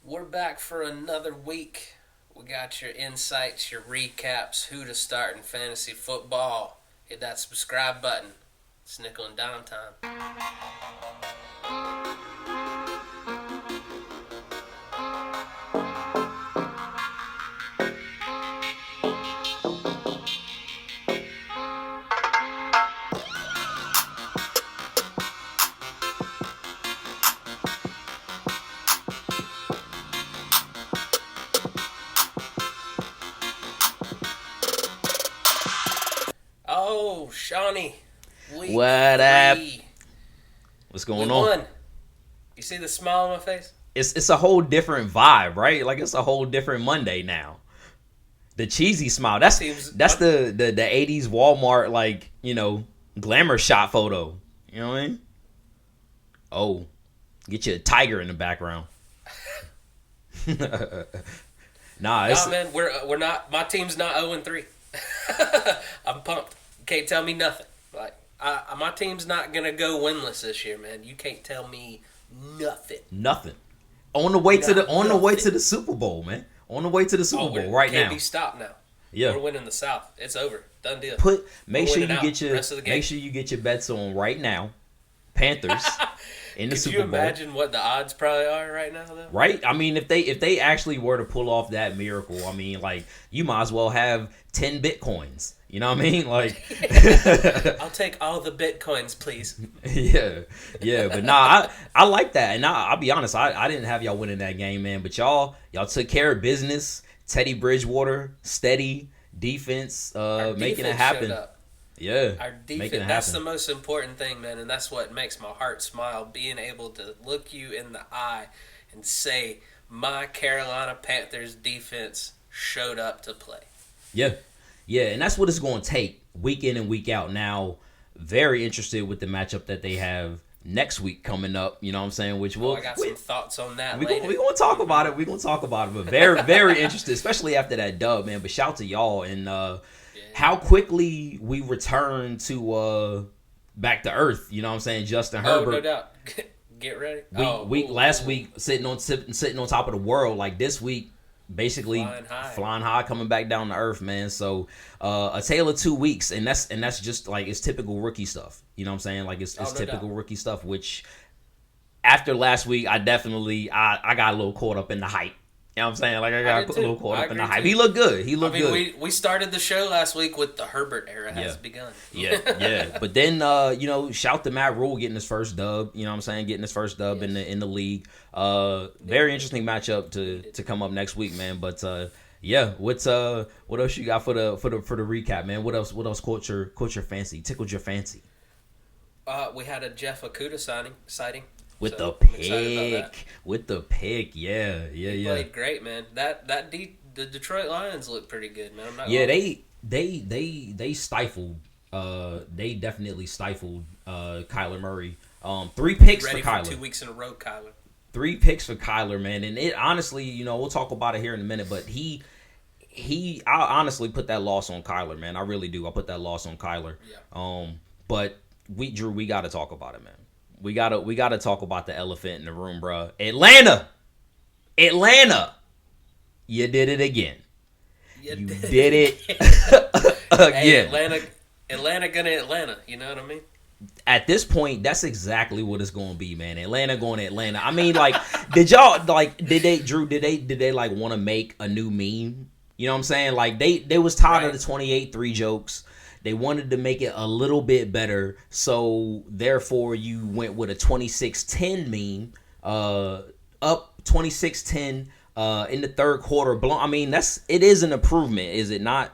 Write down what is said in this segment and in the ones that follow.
We're back for another week. We got your insights, your recaps, who to start in fantasy football. Hit that subscribe button. It's nickel and dime time. Oh, Shawnee. Week What up? 3. What's We going on? won. You see the smile on my face? It's a whole different vibe, right? Like it's a whole different Monday now. The cheesy smile. My That's team's. that's the 80s Walmart glamour shot photo. You know what I mean? Oh, get you a tiger in the background. Nah, it's Nah, man, we're not. My team's not 0-3. I'm pumped. You can't tell me nothing. My team's not gonna go winless this year, man. You can't tell me nothing. nothing. On the way to the Nothing. Super Bowl, man. On the way to the Super We Bowl right can't now. be stopped now. Yeah. We're winning the South. It's over. Done deal. Make We're sure winning you out get your rest of the game. make sure you get your bets on right now. Panthers in the Could Super you Bowl. imagine what the odds probably are right now, though? Right? I mean, if they actually were to pull off that miracle, I mean, like you might as well have 10 bitcoins. You know what I mean? Like, I'll take all the bitcoins, please. yeah. But nah, I like that, and I'll be honest, I didn't have y'all winning that game, man. But y'all took care of business. Teddy Bridgewater, steady defense, Our making it defense happen. showed up. Yeah, Our making defense, it that's the happen. most important thing, man, and that's what makes my heart smile, being able to look you in the eye and say, my Carolina Panthers defense showed up to play. Yeah, yeah, and that's what it's going to take week in and week out. Now, very interested with the matchup that they have next week coming up. You know what I'm saying? Which Oh, we'll I got some thoughts on that we later. we gonna talk about it. We gonna talk about it. But very interested, especially after that dub, man. But shout to y'all and how Yeah. quickly we return to back to earth. You know what I'm saying? Justin Oh, no Herbert. doubt. Get ready. Last Ooh. week sitting on top of the world. Like this week, basically Flying high. flying high, coming back down to earth, man. So a tale of 2 weeks, and that's just like it's typical rookie stuff. You know what I'm saying? Like it's Oh, no typical doubt. rookie stuff. Which after last week, I definitely I got a little caught up in the hype. You know what I'm saying? Like I I got did a little too. caught I up in the agree hype. too. He looked good. He I looked mean, good. we started the show last week with the Herbert era Yeah. has begun. Yeah. But then shout to Matt Rule getting his first dub. You know what I'm saying? Getting his first dub in the league. Very interesting matchup to come up next week, man. But yeah, what else you got for the recap, man? What else caught your fancy? Tickled your fancy? We had a Jeff Okuda sighting. With So, the I'm excited about that. pick. With the pick. Yeah. He played great, man. The Detroit Lions look pretty good, man. I'm not Yeah, gonna- they stifled. They definitely stifled Kyler Murray. 3 picks ready for for Kyler. 2 weeks in a row, Kyler. 3 picks for Kyler, man. And it honestly, we'll talk about it here in a minute, but I honestly put that loss on Kyler, man. I really do. I put that loss on Kyler. Yeah. But we got to talk about it, man. We gotta talk about the elephant in the room, bro. Atlanta, you did it again. You did it Hey, again. Atlanta gonna Atlanta. You know what I mean? At this point, that's exactly what it's going to be, man. Atlanta going to Atlanta. I mean, like, did they like want to make a new meme? You know what I'm saying? Like they was tired of Right. the 28-3 jokes. They wanted to make it a little bit better, so therefore you went with a 26-10 meme, up 26-10 in the third quarter. I mean, it is an improvement, is it not?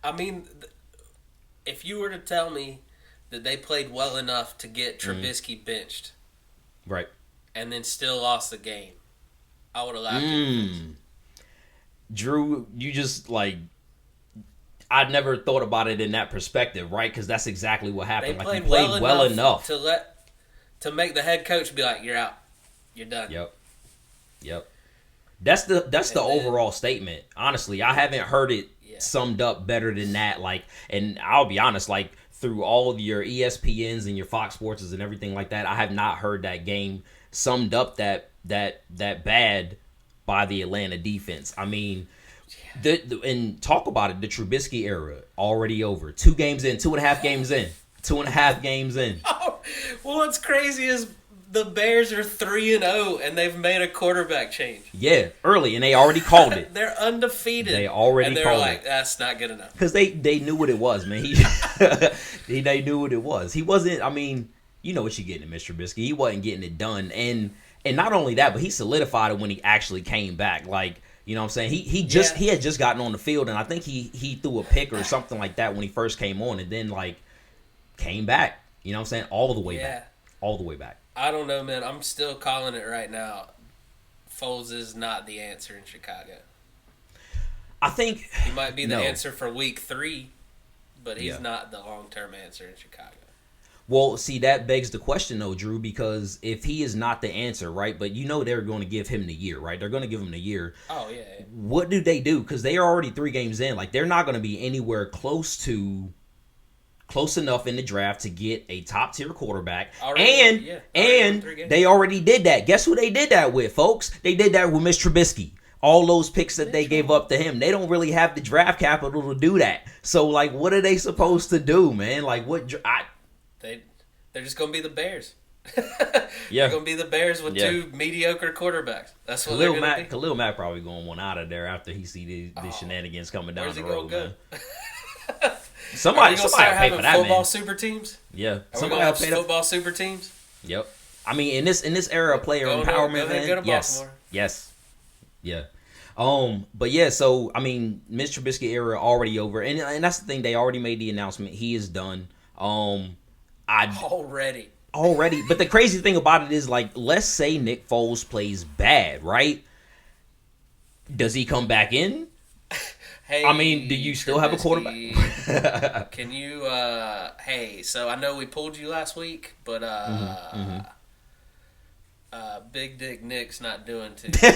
I mean, if you were to tell me that they played well enough to get Trubisky benched Right. and then still lost the game, I would have laughed. In your face. Drew, you just like I'd never thought about it in that perspective, right? Because that's exactly what They happened. Like played, you played well enough. to make the head coach be like, "You're out, you're done." Yep. That's the And then- overall statement. Honestly, I haven't heard it Yeah. summed up better than that. Like, and I'll be honest, like through all of your ESPNs and your Fox Sports and everything like that, I have not heard that game summed up that bad by the Atlanta defense. I mean, and talk about it, the Trubisky era already over. 2 games in, 2.5 games in, 2.5 games in. Oh, well, what's crazy is the Bears are 3-0 and they've made a quarterback change. Yeah, early, and they already called it. They're undefeated. They already called like, it. That's not good enough. Because they knew what it was, man. They knew what it was. He wasn't. I mean, you know what you're getting, Mr. Trubisky. He wasn't getting it done, and not only that, but he solidified it when he actually came back. Like, you know what I'm saying? He had just gotten on the field, and I think he threw a pick or something like that when he first came on, and then like came back. You know what I'm saying? All the way back. All the way back. I don't know, man. I'm still calling it right now. Foles is not the answer in Chicago. I think he might be the answer for week 3, but he's not the long-term answer in Chicago. Well, see, that begs the question, though, Drew, because if he is not the answer, right, but you know they're going to give him the year, right? They're going to give him the year. Oh, yeah. What do they do? Because they are already 3 games in. Like, they're not going to be anywhere close enough in the draft to get a top-tier quarterback. And they already did that. Guess who they did that with, folks? They did that with Mr. Trubisky. All those picks that they gave up to him, they don't really have the draft capital to do that. So, like, what are they supposed to do, man? Like, They're just going to be the Bears. Yeah. They're going to be the Bears with 2 mediocre quarterbacks. That's what they're going to be. Khalil Mack probably going to want out of there after he see the shenanigans coming down the road, man. Somebody pay for that, man. Football super teams? Yeah. Somebody have football super teams? Yep. I mean, in this era of player empowerment, man. Yes. Yeah. But yeah, so I mean, Mr. Trubisky era already over, and that's the thing. They already made the announcement. He is done. Already. But the crazy thing about it is, like, let's say Nick Foles plays bad, right? Does he come back in? Hey, I mean, do you still have a quarterback? Can you, so I know we pulled you last week, but Big Dick Nick's not doing too good.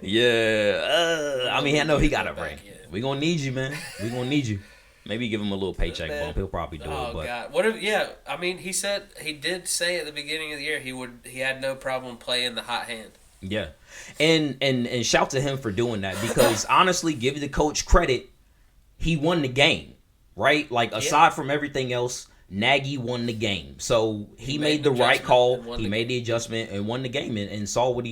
Yeah. I mean, I know he got a ring. We're going to need you, man. We're going to need you. Maybe give him a little paycheck bump. He'll probably do it. But God. I mean, he did say at the beginning of the year he had no problem playing the hot hand. Yeah. And shout to him for doing that, because honestly, give the coach credit. He won the game, right? Like, aside from everything else, Nagy won the game. So he made the right call. He made the adjustment and won the game, and saw what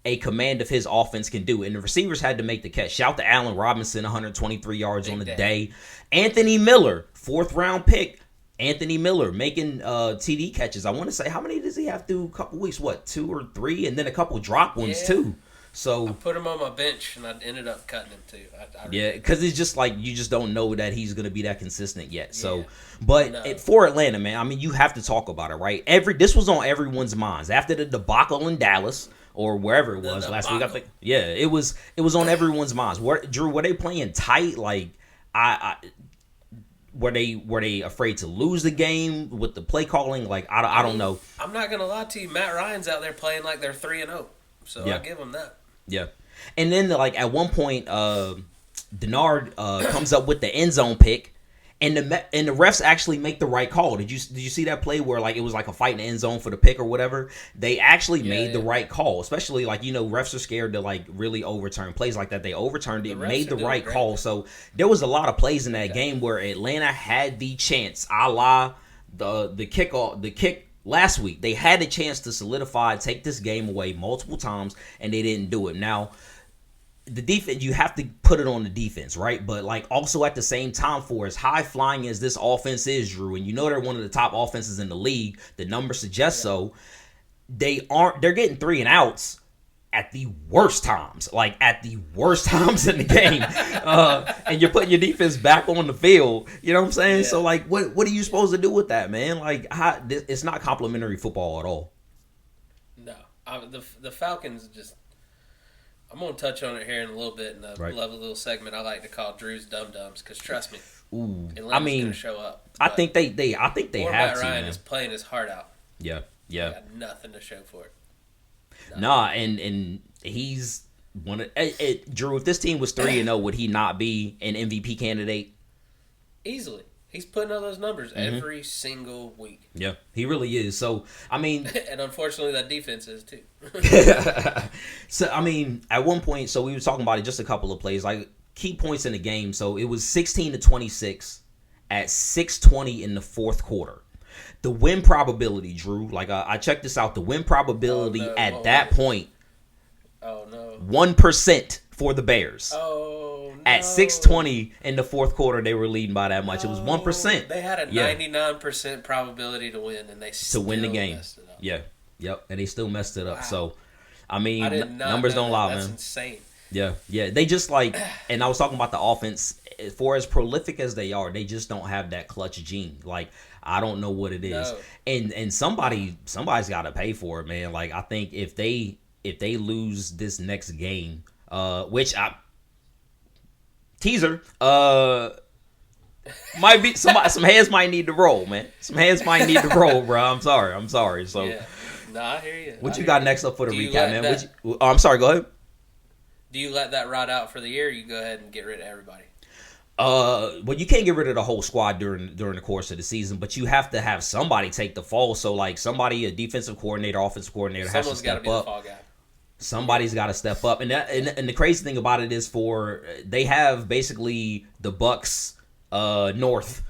a command of his offense can do. And the receivers had to make the catch. Shout to Allen Robinson, 123 yards on the day. Anthony Miller, 4th round pick. Anthony Miller making TD catches. I want to say, how many does he have through a couple weeks? 2 or 3? And then a couple drop ones too. So I put him on my bench, and I ended up cutting him too. Because it's just like, you just don't know that he's going to be that consistent yet. So, for Atlanta, man, I mean, you have to talk about it, right? This was on everyone's minds after the debacle in Dallas or wherever it was last week. I think, it was on everyone's minds. Drew, were they playing tight? Like, were they afraid to lose the game with the play calling? Like, I don't know. I'm not gonna lie to you. Matt Ryan's out there playing like they're 3-0, so I give him that. Yeah, and then like at one point, Denard comes up with the end zone pick, and the refs actually make the right call. Did you see that play where like it was like a fight in the end zone for the pick or whatever? They actually made the right call, especially like, refs are scared to like really overturn plays like that. They overturned it, made the right call. So there was a lot of plays in that game where Atlanta had the chance, a la the kick last week. They had the chance to solidify, take this game away multiple times, and they didn't do it. Now, the defense, you have to put it on the defense, right? But like also at the same time, for as high flying as this offense is, Drew, and they're one of the top offenses in the league, the numbers suggest so. They're getting 3 and outs at the worst times, in the game, and you're putting your defense back on the field. You know what I'm saying? So like, what are you supposed to do with that, man? Like, it's not complimentary football at all. No, the Falcons just. I'm going to touch on it here in a little bit in the lovely little segment I like to call Drew's Dum Dums, because trust me, Atlanta's going to show up. I think they have Matt to. Ryan man. is playing his heart out. Yeah. He got nothing to show for it. Nah, and he's one of Drew. If this team was 3-0, would he not be an MVP candidate? Easily. He's putting up those numbers every single week. Yeah, he really is. So, I mean... and unfortunately, that defense is, too. So, I mean, at one point, so we were talking about it just a couple of plays, like key points in the game. So, it was 16-26 at 6:20 in the fourth quarter. The win probability, Drew, like I checked this out, the win probability at that point, 1% for the Bears. At 6:20 in the fourth quarter, they were leading by that much. It was 1%. They had a 99% probability to win, and they still win the game. Messed it up. Yeah, yep, and they still messed it up. Wow. So, I mean, numbers don't lie, man. That's insane. Yeah. They just like, and I was talking about the offense. For as prolific as they are, they just don't have that clutch gene. Like, I don't know what it is, and somebody's got to pay for it, man. Like, I think if they lose this next game, teaser, might be some heads might need to roll, man. Some heads might need to roll, bro. I'm sorry. So, I hear you. What you got next up for the recap, man? I'm sorry. Go ahead. Do you let that ride out for the year? Or you go ahead and get rid of everybody. Well, you can't get rid of the whole squad during the course of the season, but you have to have somebody take the fall. So, like, somebody, a defensive coordinator, offensive coordinator, has to step up. Fall guy. Somebody's got to step up, and the crazy thing about it is they have basically the Bucs north,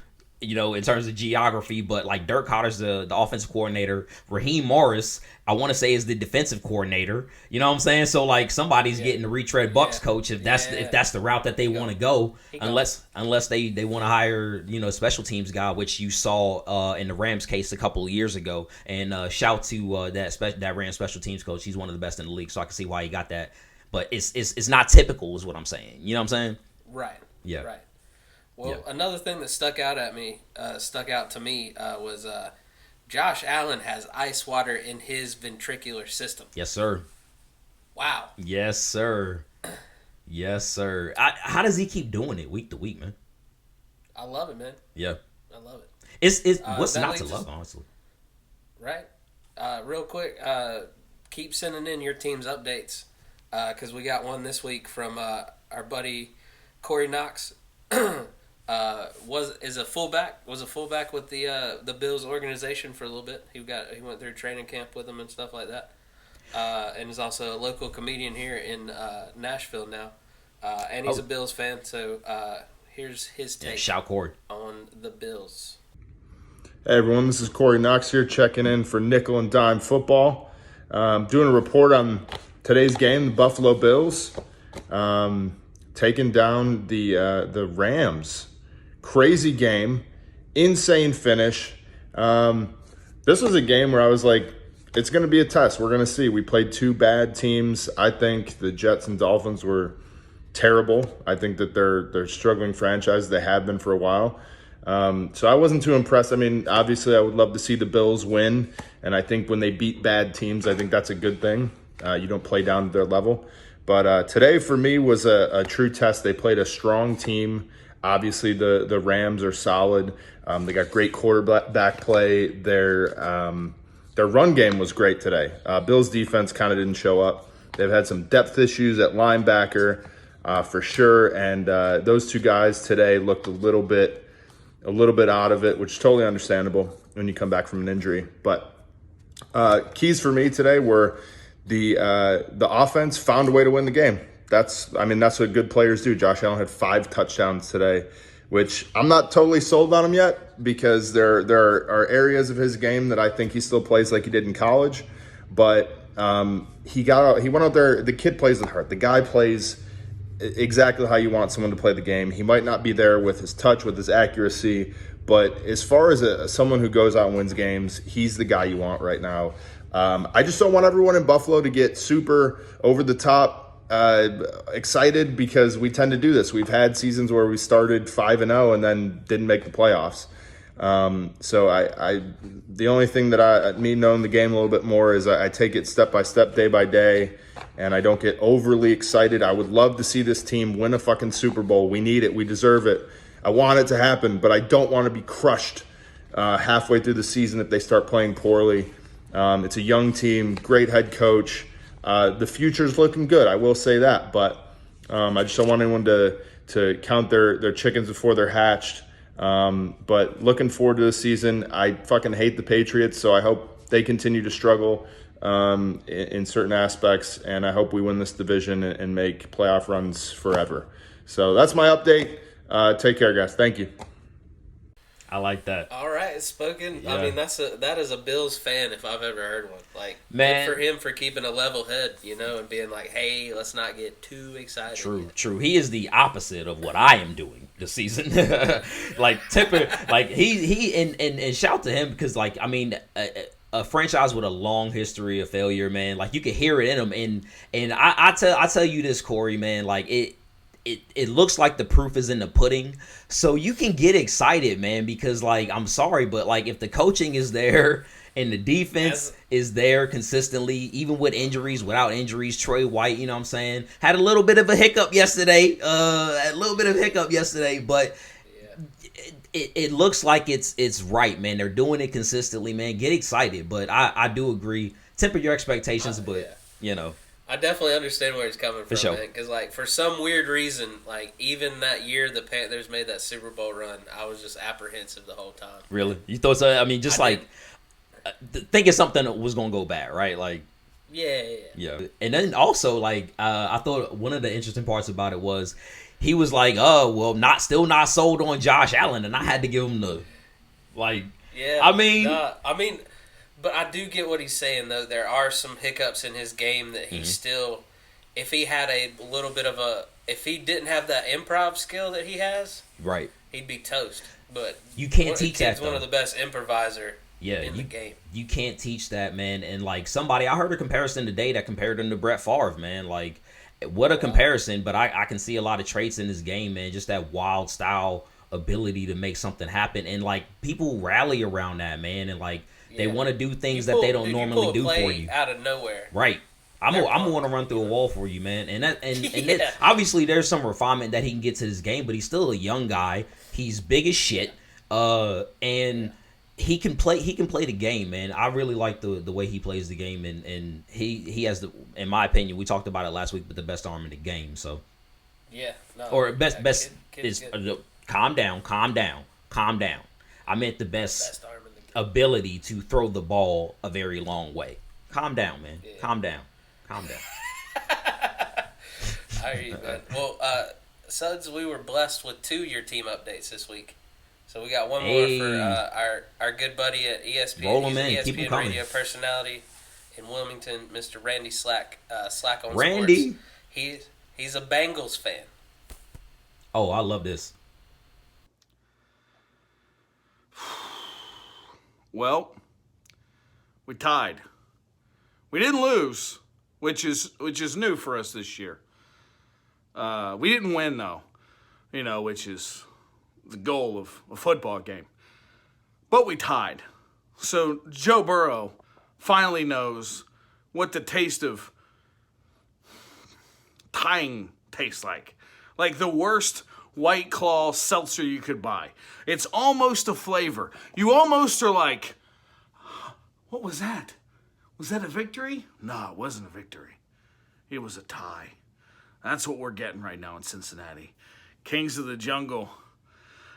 in terms of geography, but like Dirk Cotter's the offensive coordinator, Raheem Morris, I want to say, is the defensive coordinator. You know what I'm saying? So like somebody's getting the retread Bucs coach if that's the route that they want to go, unless they want to hire special teams guy, which you saw in the Rams case a couple of years ago. And shout to that Rams special teams coach. He's one of the best in the league, so I can see why he got that. But it's not typical, is what I'm saying. You know what I'm saying? Right. Yeah. Right. Well, another thing that stuck out to me, was Josh Allen has ice water in his ventricular system. Yes, sir. Wow. Yes, sir. Yes, sir. How does he keep doing it week to week, man? I love it, man. Yeah. I love it. It's what's not to love, honestly. Right. Real quick, keep sending in your team's updates, because we got one this week from our buddy Corey Knox. Was a fullback with the Bills organization for a little bit. He went through training camp with them and stuff like that, and is also a local comedian here in Nashville now, and he's a Bills fan. So here's his take. Shout Corey on the Bills. Hey everyone, this is Corey Knox here, checking in for Nickel and Dime Football. Doing a report on today's game, the Buffalo Bills taking down the Rams. Crazy game, insane finish. This was a game where I was like, it's going to be a test. We're going to see. We played two bad teams. I think the Jets and Dolphins were terrible. I think that they're struggling franchise. They have been for a while. So I wasn't too impressed. I mean, obviously, I would love to see the Bills win. And I think when they beat bad teams, I think that's a good thing. You don't play down to their level. But today, for me, was a true test. They played a strong team. Obviously, the Rams are solid. They got great quarterback play. Their run game was great today. Bills' defense kind of didn't show up. They've had some depth issues at linebacker for sure. And those two guys today looked a little bit out of it, which is totally understandable when you come back from an injury. But keys for me today were the offense found a way to win the game. That's what good players do. Josh Allen had 5 touchdowns today, which I'm not totally sold on him yet, because there are areas of his game that I think he still plays like he did in college. But he went out there. The kid plays with heart. The guy plays exactly how you want someone to play the game. He might not be there with his touch, with his accuracy, but as far as someone who goes out and wins games, he's the guy you want right now. I just don't want everyone in Buffalo to get super over the top excited, because we tend to do this. We've had seasons where we started 5-0 and then didn't make the playoffs. So the only thing that me knowing the game a little bit more is I take it step by step, day by day, and I don't get overly excited. I would love to see this team win a fucking Super Bowl. We need it. We deserve it. I want it to happen, but I don't want to be crushed halfway through the season if they start playing poorly. It's a young team, great head coach. The future's looking good, I will say that, but I just don't want anyone to count their chickens before they're hatched. But looking forward to the season. I fucking hate the Patriots, so I hope they continue to struggle in certain aspects, and I hope we win this division and make playoff runs forever. So that's my update. Take care, guys. Thank you. I like that. All right, spoken. Yeah. I mean, that is a Bills fan if I've ever heard one. Like, Man, good for him for keeping a level head, and being like, "Hey, let's not get too excited." True. He is the opposite of what I am doing this season. Like he and shout to him because a franchise with a long history of failure, man. Like you could hear it in him, and I tell you this, Corey, man. Like it looks like the proof is in the pudding. So you can get excited, man, because I'm sorry, but if the coaching is there and the defense is there consistently, even with injuries, without injuries, Trey White, you know what I'm saying, had a little bit of a hiccup yesterday, but it looks like it's right, man. They're doing it consistently, man. Get excited, but I do agree. Temper your expectations, but I definitely understand where he's coming from, sure. man. Because, for some weird reason, even that year the Panthers made that Super Bowl run, I was just apprehensive the whole time. Really? You thought so? I mean, just thinking something was going to go bad, right? Yeah. And then also, I thought one of the interesting parts about it was he was like, oh, well, still not sold on Josh Allen. And I had to give him the, yeah. But I do get what he's saying, though. There are some hiccups in his game that he still, if he had a little bit of if he didn't have that improv skill that he has, right, he'd be toast. But you can't teach that. He's one of the best improviser in the game. You can't teach that, man. And I heard a comparison today that compared him to Brett Favre, man. What a comparison! But I can see a lot of traits in his game, man. Just that wild style ability to make something happen, and people rally around that, man, and they want to do things that they don't normally do for you out of nowhere. Right. I'm gonna want to run through a wall for you, man. And that obviously there's some refinement that he can get to his game, but he's still a young guy. He's big as shit, and he can play the game, man. I really like the way he plays the game, and he has in my opinion, we talked about it last week, but the best arm in the game. So yeah, no, or best kid is calm down. I meant the best arm in the game. Ability to throw the ball a very long way. Calm down, man. Yeah. Calm down. I hear you, man. Well, Suds, we were blessed with 2 your team updates this week. So we got one more for our good buddy at ESPN. Roll him in. ESPN Keep him coming. Radio personality in Wilmington, Mr. Randy Slack on Randy. Sports. He's a Bengals fan. Oh, I love this. Well, we tied. We didn't lose, which is new for us this year. We didn't win though, which is the goal of a football game. But we tied. So Joe Burrow finally knows what the taste of tying tastes like. Like the worst White Claw seltzer you could buy. It's almost a flavor. You almost are like, what was that? Was that a victory? No, it wasn't a victory. It was a tie. That's what we're getting right now in Cincinnati. Kings of the Jungle.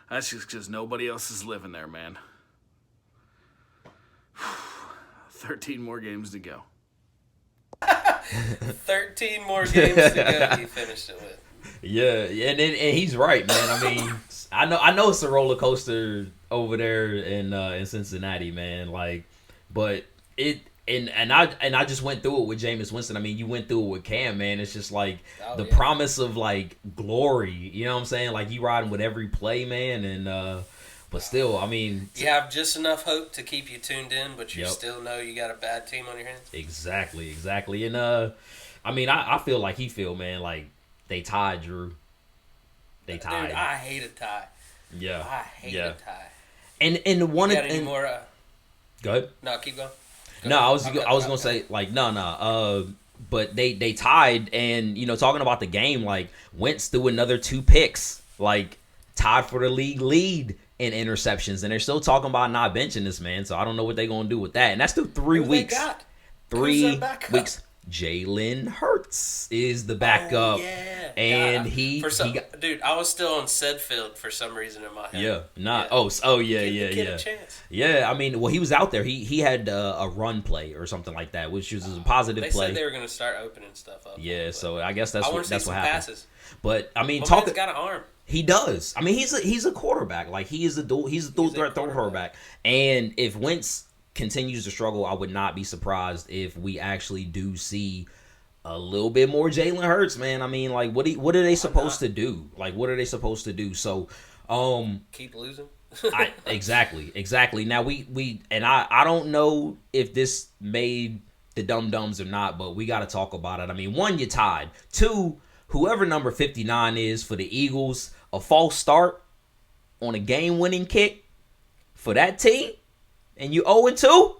That's just because nobody else is living there, man. 13 more games to go. 13 more games to go, he finished it with. Yeah, and he's right, man. I mean, I know it's a roller coaster over there in Cincinnati, man. But I just went through it with Jameis Winston. I mean, you went through it with Cam, man. It's just promise of glory. You know what I'm saying? You riding with every play, man. And but still, I mean, you have just enough hope to keep you tuned in, but you still know you got a bad team on your hands. Exactly. And I mean, I feel like he feel, man, they tied, Drew. They tied. Dude, I hate a tie. Yeah. I hate a tie. And one you got any more? Go ahead. No, keep going. I was gonna say no. But they tied, and talking about the game, Wentz threw another 2 picks, tied for the league lead in interceptions, and they're still talking about not benching this man. So I don't know what they're gonna do with that, and that's through 3 weeks. 3 weeks. Jalen Hurts is the backup. Oh, yeah. And God, he got, dude, I was still on Sedfield for some reason in my head. yeah, not Yeah. yeah. Give the kid a chance. Yeah, I mean, well, he was out there. He had a run play or something like that, which was a positive They play. said they were going to start opening stuff up. Yeah, so I guess that's I want what to that's see what some happened. passes. But I mean, My talk. man's got an arm. He does. I mean, he's a quarterback. Like he's a dual threat quarterback. And if Wentz continues to struggle, I would not be surprised if we actually do see a little bit more Jalen Hurts, man. I mean, like what are they supposed to do? Like what are they supposed to do? So, keep losing. exactly. Now we and I don't know if this made the dum-dums or not, but we got to talk about it. I mean, one, you tied. Two, whoever number 59 is for the Eagles, a false start on a game-winning kick for that team, and you 0-2?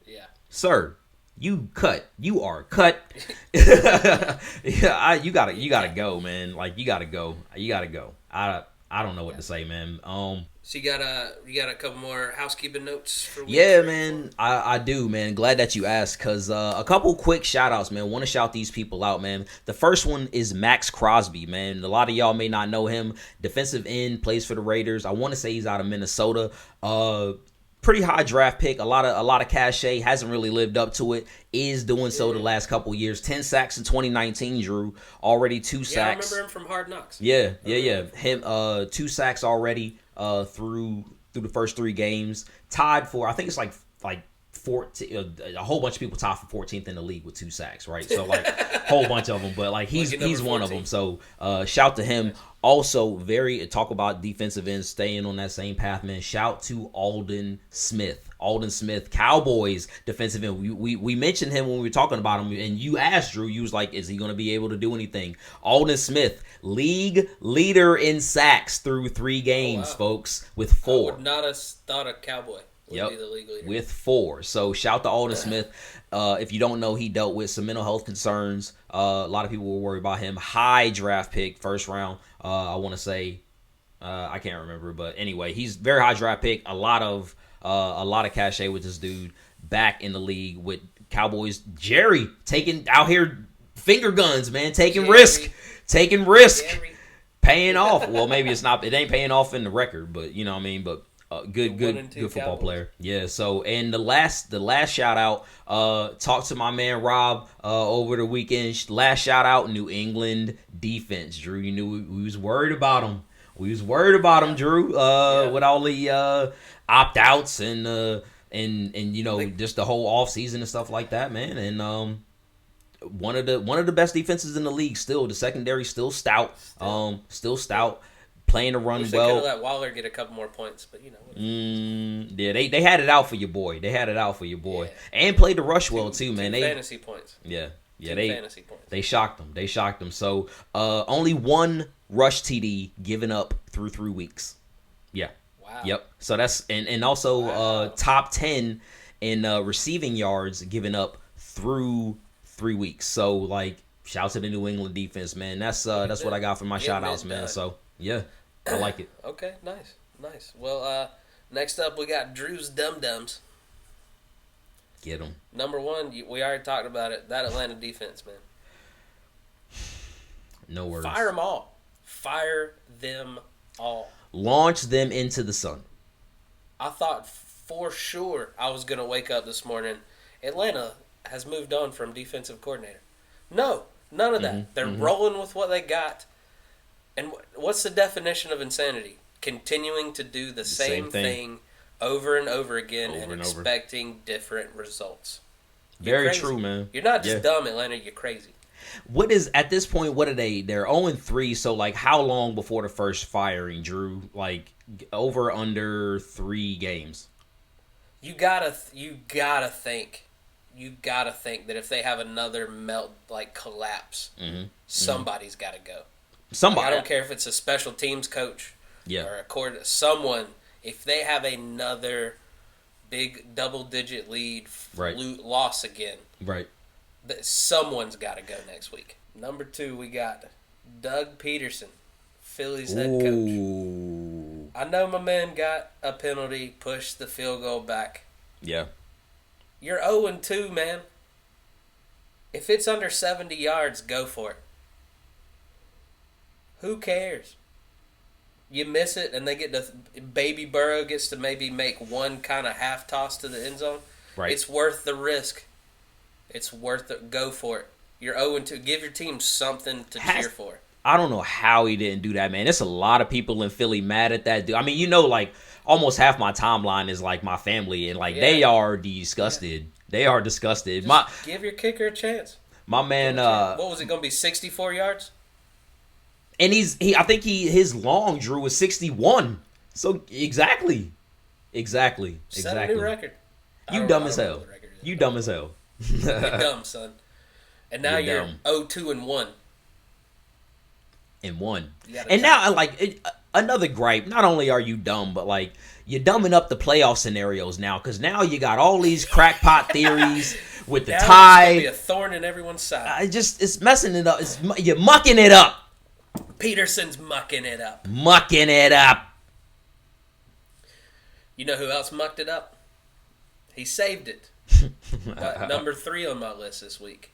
Yeah. Sir, you cut. You are cut. Yeah, you gotta go, man. Like you gotta go. I don't know what to say, man. So you got a couple more housekeeping notes for week Yeah, 3? man, I do, man. Glad that you asked, because a couple quick shout-outs, man. Want to shout these people out, man. The first one is Max Crosby, man. A lot of y'all may not know him. Defensive end, plays for the Raiders. I want to say he's out of Minnesota. Pretty high draft pick. A lot of cachet. Hasn't really lived up to it. Is doing so the last couple years. 10 sacks in 2019, Drew. Already 2 sacks. Yeah, I remember him from Hard Knocks. Yeah. Him 2 sacks already through the first 3 games. Tied for, I think it's like 14, a whole bunch of people tied for 14th in the league with 2 sacks, right? So like a whole bunch of them, but like he's one of them. So shout to him. Also, talk about defensive ends staying on that same path, man. Shout to Alden Smith. Cowboys defensive end. We mentioned him when we were talking about him, and you asked Drew, you was like, is he going to be able to do anything? Alden Smith, league leader in sacks through 3 games, folks, with 4. I would not have thought a Cowboy would be the league leader. With 4. So shout to Alden Smith. If you don't know, he dealt with some mental health concerns. A lot of people were worried about him. High draft pick, first round. I want to say, I can't remember, but anyway, he's very high draft pick. A lot of cachet with this dude. Back in the league with Cowboys. Jerry taking out here finger guns, man, taking risk, Jerry. paying off. Well, maybe it's not. It ain't paying off in the record, but you know what I mean. But good football Cowboys. player. Yeah. So, and the last shout out, talked to my man Rob over the weekend. Last shout out, New England defense. Drew, you knew we was worried about him. Drew. With all the opt outs and you know just the whole off season and stuff like that, man. And one of the best defenses in the league. Still, the secondary still stout. Still stout. Playing to run Wish well. They could have let Waller get a couple more points, but you know. Yeah, they had it out for your boy. Yeah. And played the rush well too, man. Two fantasy points. Yeah. Fantasy points. They shocked them. So only 1 rush TD given up through 3 weeks. Yeah. Wow. Yep. So that's and also top 10 in receiving yards given up through 3 weeks. So like shout to the New England defense, man. That's what I got for my shout outs, man. So yeah. I like it. Okay, nice. Well, next up we got Drew's Dum Dums. Get them. Number 1, we already talked about it. That Atlanta defense, man. No words. Fire them all. Fire them all. Launch them into the sun. I thought for sure I was going to wake up this morning. Atlanta has moved on from defensive coordinator. No, none of that. They're rolling with what they got. And what's the definition of insanity? Continuing to do the same thing over and over again and expecting different results. Very true, man. You're not just dumb, Atlanta. You're crazy. What is, at this point, what are they? They're 0-3, so, like, how long before the first firing, Drew? Like, over, under 3 games? You gotta think that if they have another collapse, somebody's got to go. Somebody. I don't care if it's a special teams coach or someone. If they have another big double-digit lead loss again, someone's got to go next week. Number 2, we got Doug Peterson, Phillies head coach. I know my man got a penalty, pushed the field goal back. Yeah. You're 0-2, man. If it's under 70 yards, go for it. Who cares? You miss it, and they get to Baby Burrow gets to maybe make one kind of half toss to the end zone. Right. It's worth the risk. It's worth it. Go for it. You're 0-2. Give your team something to cheer for. I don't know how he didn't do that, man. There's a lot of people in Philly mad at that dude. I mean, like, almost half my timeline is, like, my family, and, like, they are disgusted. Yeah. They are disgusted. Give your kicker a chance. My man, what was it going to be, 64 yards? And I think his long Drew was 61. So, exactly. Set a new record. You dumb as hell. You dumb as hell. You're dumb, son. And now you're 0-2-1. And one. And now, like, another gripe, not only are you dumb, but, like, you're dumbing up the playoff scenarios now, because now you got all these crackpot theories with the tie. It's going to be a thorn in everyone's side. It's messing it up. You're mucking it up. Peterson's mucking it up. You know who else mucked it up? He saved it. Number 3 on my list this week.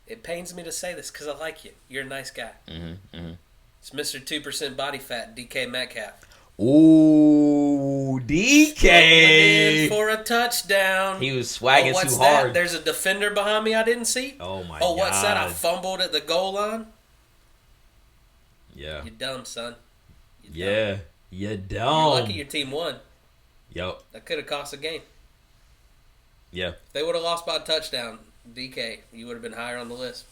It pains me to say this because I like you. You're a nice guy. It's Mr. 2% body fat, DK Metcalf. Ooh, DK. In for a touchdown. He was swagging too that? hard. There's a defender behind me I didn't see. Oh, my God. Oh, what's that? I fumbled at the goal line? Yeah. You're dumb, son. You're dumb. You're lucky your team won. Yep. That could have cost a game. Yeah. If they would have lost by a touchdown, DK, you would have been higher on the list.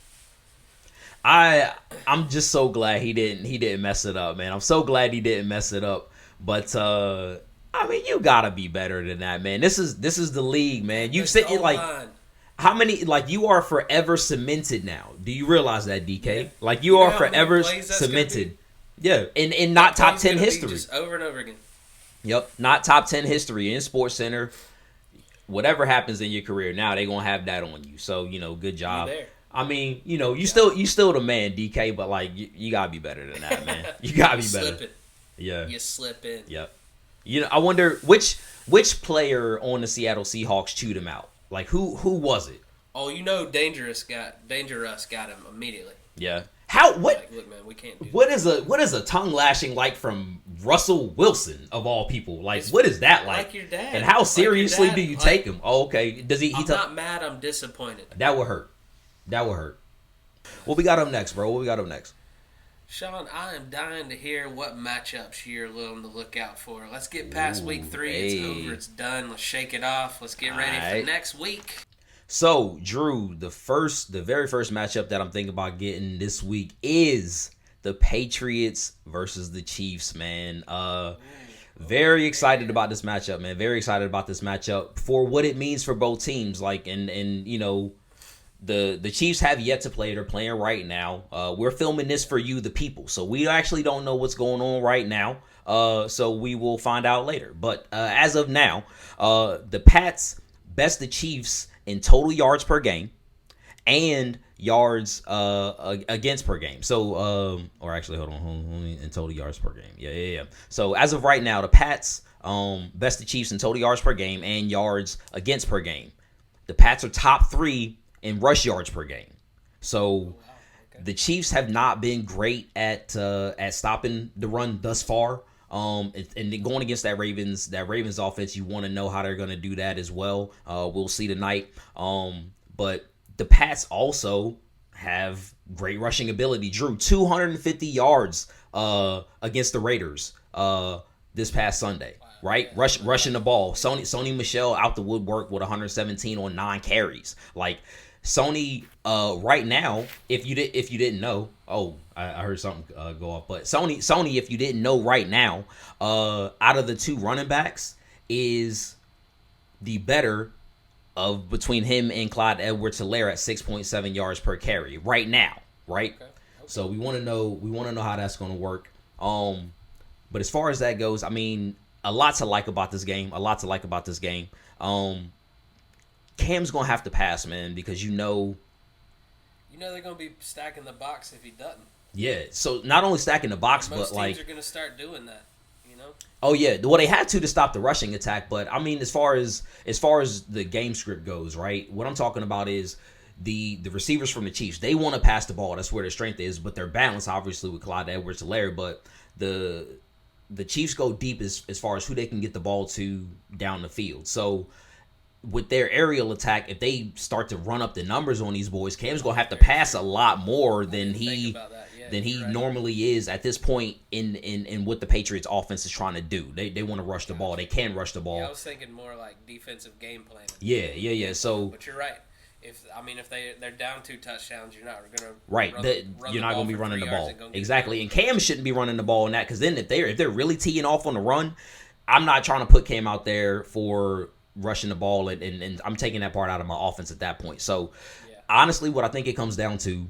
I'm just so glad he didn't mess it up, man. I'm so glad he didn't mess it up. But I mean, you gotta be better than that, man. This is the league, man. You sit like how many, like, you are forever cemented now. Do you realize that, DK? Yeah. Like, you are forever cemented. Yeah, in not top 10 history. Just over and over again. Yep, not top 10 history in Sports Center. Whatever happens in your career now, they're gonna have that on you. So, good job. I mean, you still the man, DK, but, like, you gotta be better than that, man. You gotta be better. Slip it. Yeah. You slip in. Yep. I wonder which player on the Seattle Seahawks chewed him out. Like, who was it? Oh, Dangerous got him immediately. Yeah. What? Like, look, man, we can't do what is a tongue lashing like from Russell Wilson of all people? Like, what is that like? Like your dad. And how seriously do you take him? Oh, okay. Does he? I'm not mad. I'm disappointed. That would hurt. What we got up next, bro? What we got up next? Sean, I am dying to hear what matchups you're on the lookout for. Let's get past week 3. Hey. It's over. It's done. Let's shake it off. Let's get ready for next week. So, Drew, the very first matchup that I'm thinking about getting this week is the Patriots versus the Chiefs, man. Very excited about this matchup, man. Very excited about this matchup for what it means for both teams. Like, and the Chiefs have yet to play. They're playing right now. We're filming this for you, the people. So we actually don't know what's going on right now. So we will find out later. But as of now, the Pats best the Chiefs in total yards per game and yards against per game. So, or actually, hold on, in total yards per game. Yeah. So as of right now, the Pats best the Chiefs in total yards per game and yards against per game. The Pats are top 3 in rush yards per game. So the Chiefs have not been great at stopping the run thus far. And then going against that Ravens offense, you want to know how they're going to do that as well. We'll see tonight. But the Pats also have great rushing ability. Drew 250 yards against the Raiders this past Sunday. Right, rushing the ball. Sony Michel out the woodwork with 117 on 9 carries. Like, Sony, right now, if you didn't know, I heard something go off. But Sony, if you didn't know, right now, out of the 2 running backs, is the better of between him and Clyde Edwards-Helaire at 6.7 yards per carry right now. Right, okay. So we want to know how that's going to work. But as far as that goes, I mean, a lot to like about this game. Cam's gonna have to pass, man, because they're gonna be stacking the box if he doesn't. Yeah, so not only stacking the box, but like most teams are gonna start doing that, Oh yeah, well they had to stop the rushing attack, but I mean as far as the game script goes, right? What I'm talking about is the receivers from the Chiefs, they want to pass the ball. That's where their strength is, but their balance obviously with Clyde Edwards-Helaire. But the Chiefs go deep as far as who they can get the ball to down the field. So with their aerial attack, if they start to run up the numbers on these boys, Cam's gonna have to pass a lot more than he normally is at this point in what the Patriots offense is trying to do. They want to rush the ball. They can rush the ball. Yeah, I was thinking more like defensive game planning. Yeah. So, but you're right. If they're down 2 touchdowns, you're not gonna you're not gonna be running the ball exactly. And Cam shouldn't be running the ball in that, because then if they're really teeing off on the run, I'm not trying to put Cam out there for rushing the ball, and I'm taking that part out of my offense at that point. So honestly, what I think it comes down to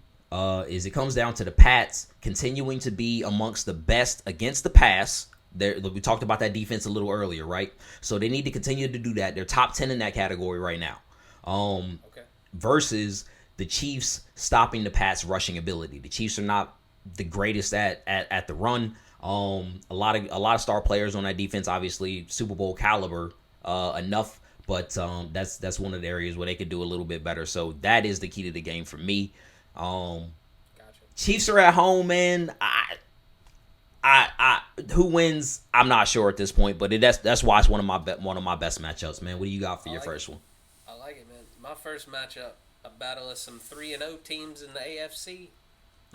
is it comes down to the Pats continuing to be amongst the best against the pass. We talked about that defense a little earlier, right? So they need to continue to do that. They're top 10 in that category right now. Versus the Chiefs stopping the Pats' rushing ability. The Chiefs are not the greatest at the run. A lot of star players on that defense, obviously Super Bowl caliber enough, but that's one of the areas where they could do a little bit better. So that is the key to the game for me. Gotcha. Chiefs are at home, man. I who wins? I'm not sure at this point, but that's why it's one of my best matchups, man. What do you got for your first one? I like it, man. My first matchup, a battle of some 3-0 teams in the AFC.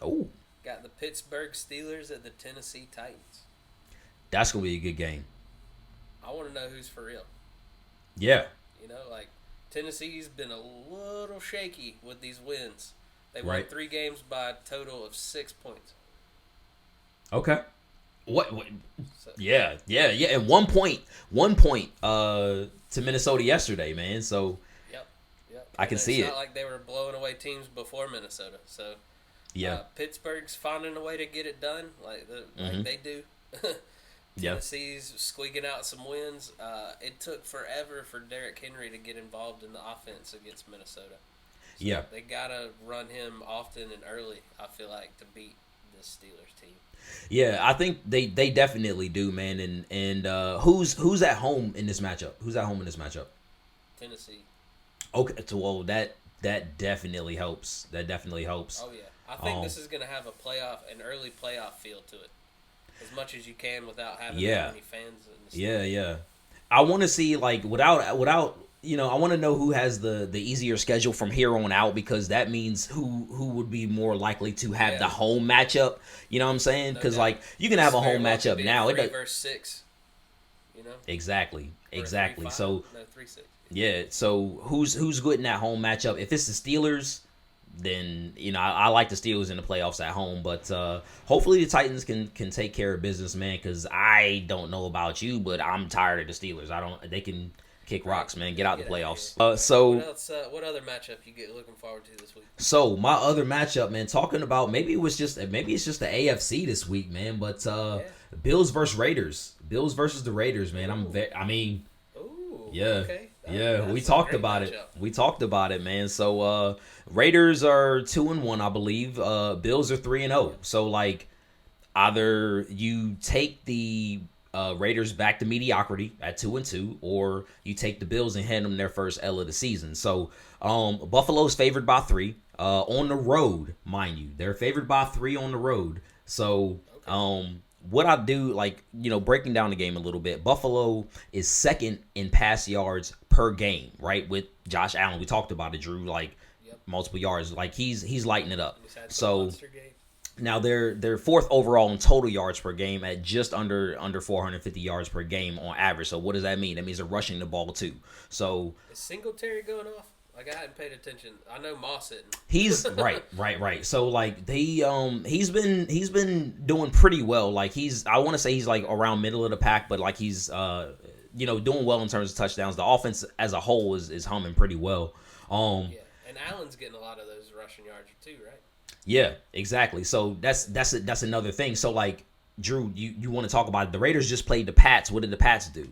Oh, got the Pittsburgh Steelers at the Tennessee Titans. That's gonna be a good game. I want to know who's for real. Yeah. Tennessee's been a little shaky with these wins. They won 3 games by a total of 6 points. Okay. What? So, yeah. And one point to Minnesota yesterday, man. So yep. I can see it. It's not like they were blowing away teams before Minnesota. So Pittsburgh's finding a way to get it done, like they do. Tennessee's squeaking out some wins. It took forever for Derrick Henry to get involved in the offense against Minnesota. So they gotta run him often and early, I feel like, to beat this Steelers team. Yeah, I think they definitely do, man. And who's at home in this matchup? Tennessee. Okay, so that definitely helps. Oh yeah, I think this is gonna have an early playoff feel to it, as much as you can without having that many fans. Yeah. I want to see, like, without I want to know who has the easier schedule from here on out, because that means who would be more likely to have the home matchup. You know what I'm saying? Because you can have a home matchup now. 3 versus 6. Exactly. So 3-6. Yeah. So who's good in that home matchup? If it's the Steelers, then I like the Steelers in the playoffs at home. But hopefully the Titans can take care of business, man. Because I don't know about you, but I'm tired of the Steelers. They can kick rocks, man. Get out the playoffs. What other matchup you get looking forward to this week? So my other matchup, man, talking about maybe it's just the AFC this week, man. But Bills versus Raiders. Bills versus the Raiders, man. Okay. We talked about it, man. So Raiders are 2-1, I believe. Bills are 3-0. So either you take the Raiders back to mediocrity at 2-2, or you take the Bills and hand them their first L of the season. So Buffalo's favored by 3 on the road, mind you. They're favored by 3 on the road. So what I do, breaking down the game a little bit, Buffalo is second in pass yards per game, right? With Josh Allen, we talked about it, Drew, multiple yards, he's lighting it up. So now they're fourth overall in total yards per game at just under 450 yards per game on average. So what does that mean? That means they're rushing the ball too. So is Singletary going off? I hadn't paid attention. I know Moss isn't. He's right. So he's been doing pretty well. I want to say he's around middle of the pack, but he's doing well in terms of touchdowns. The offense as a whole is humming pretty well. And Allen's getting a lot of those rushing yards too, right? Yeah, exactly. So that's another thing. So Drew, you want to talk about it. The Raiders just played the Pats. What did the Pats do?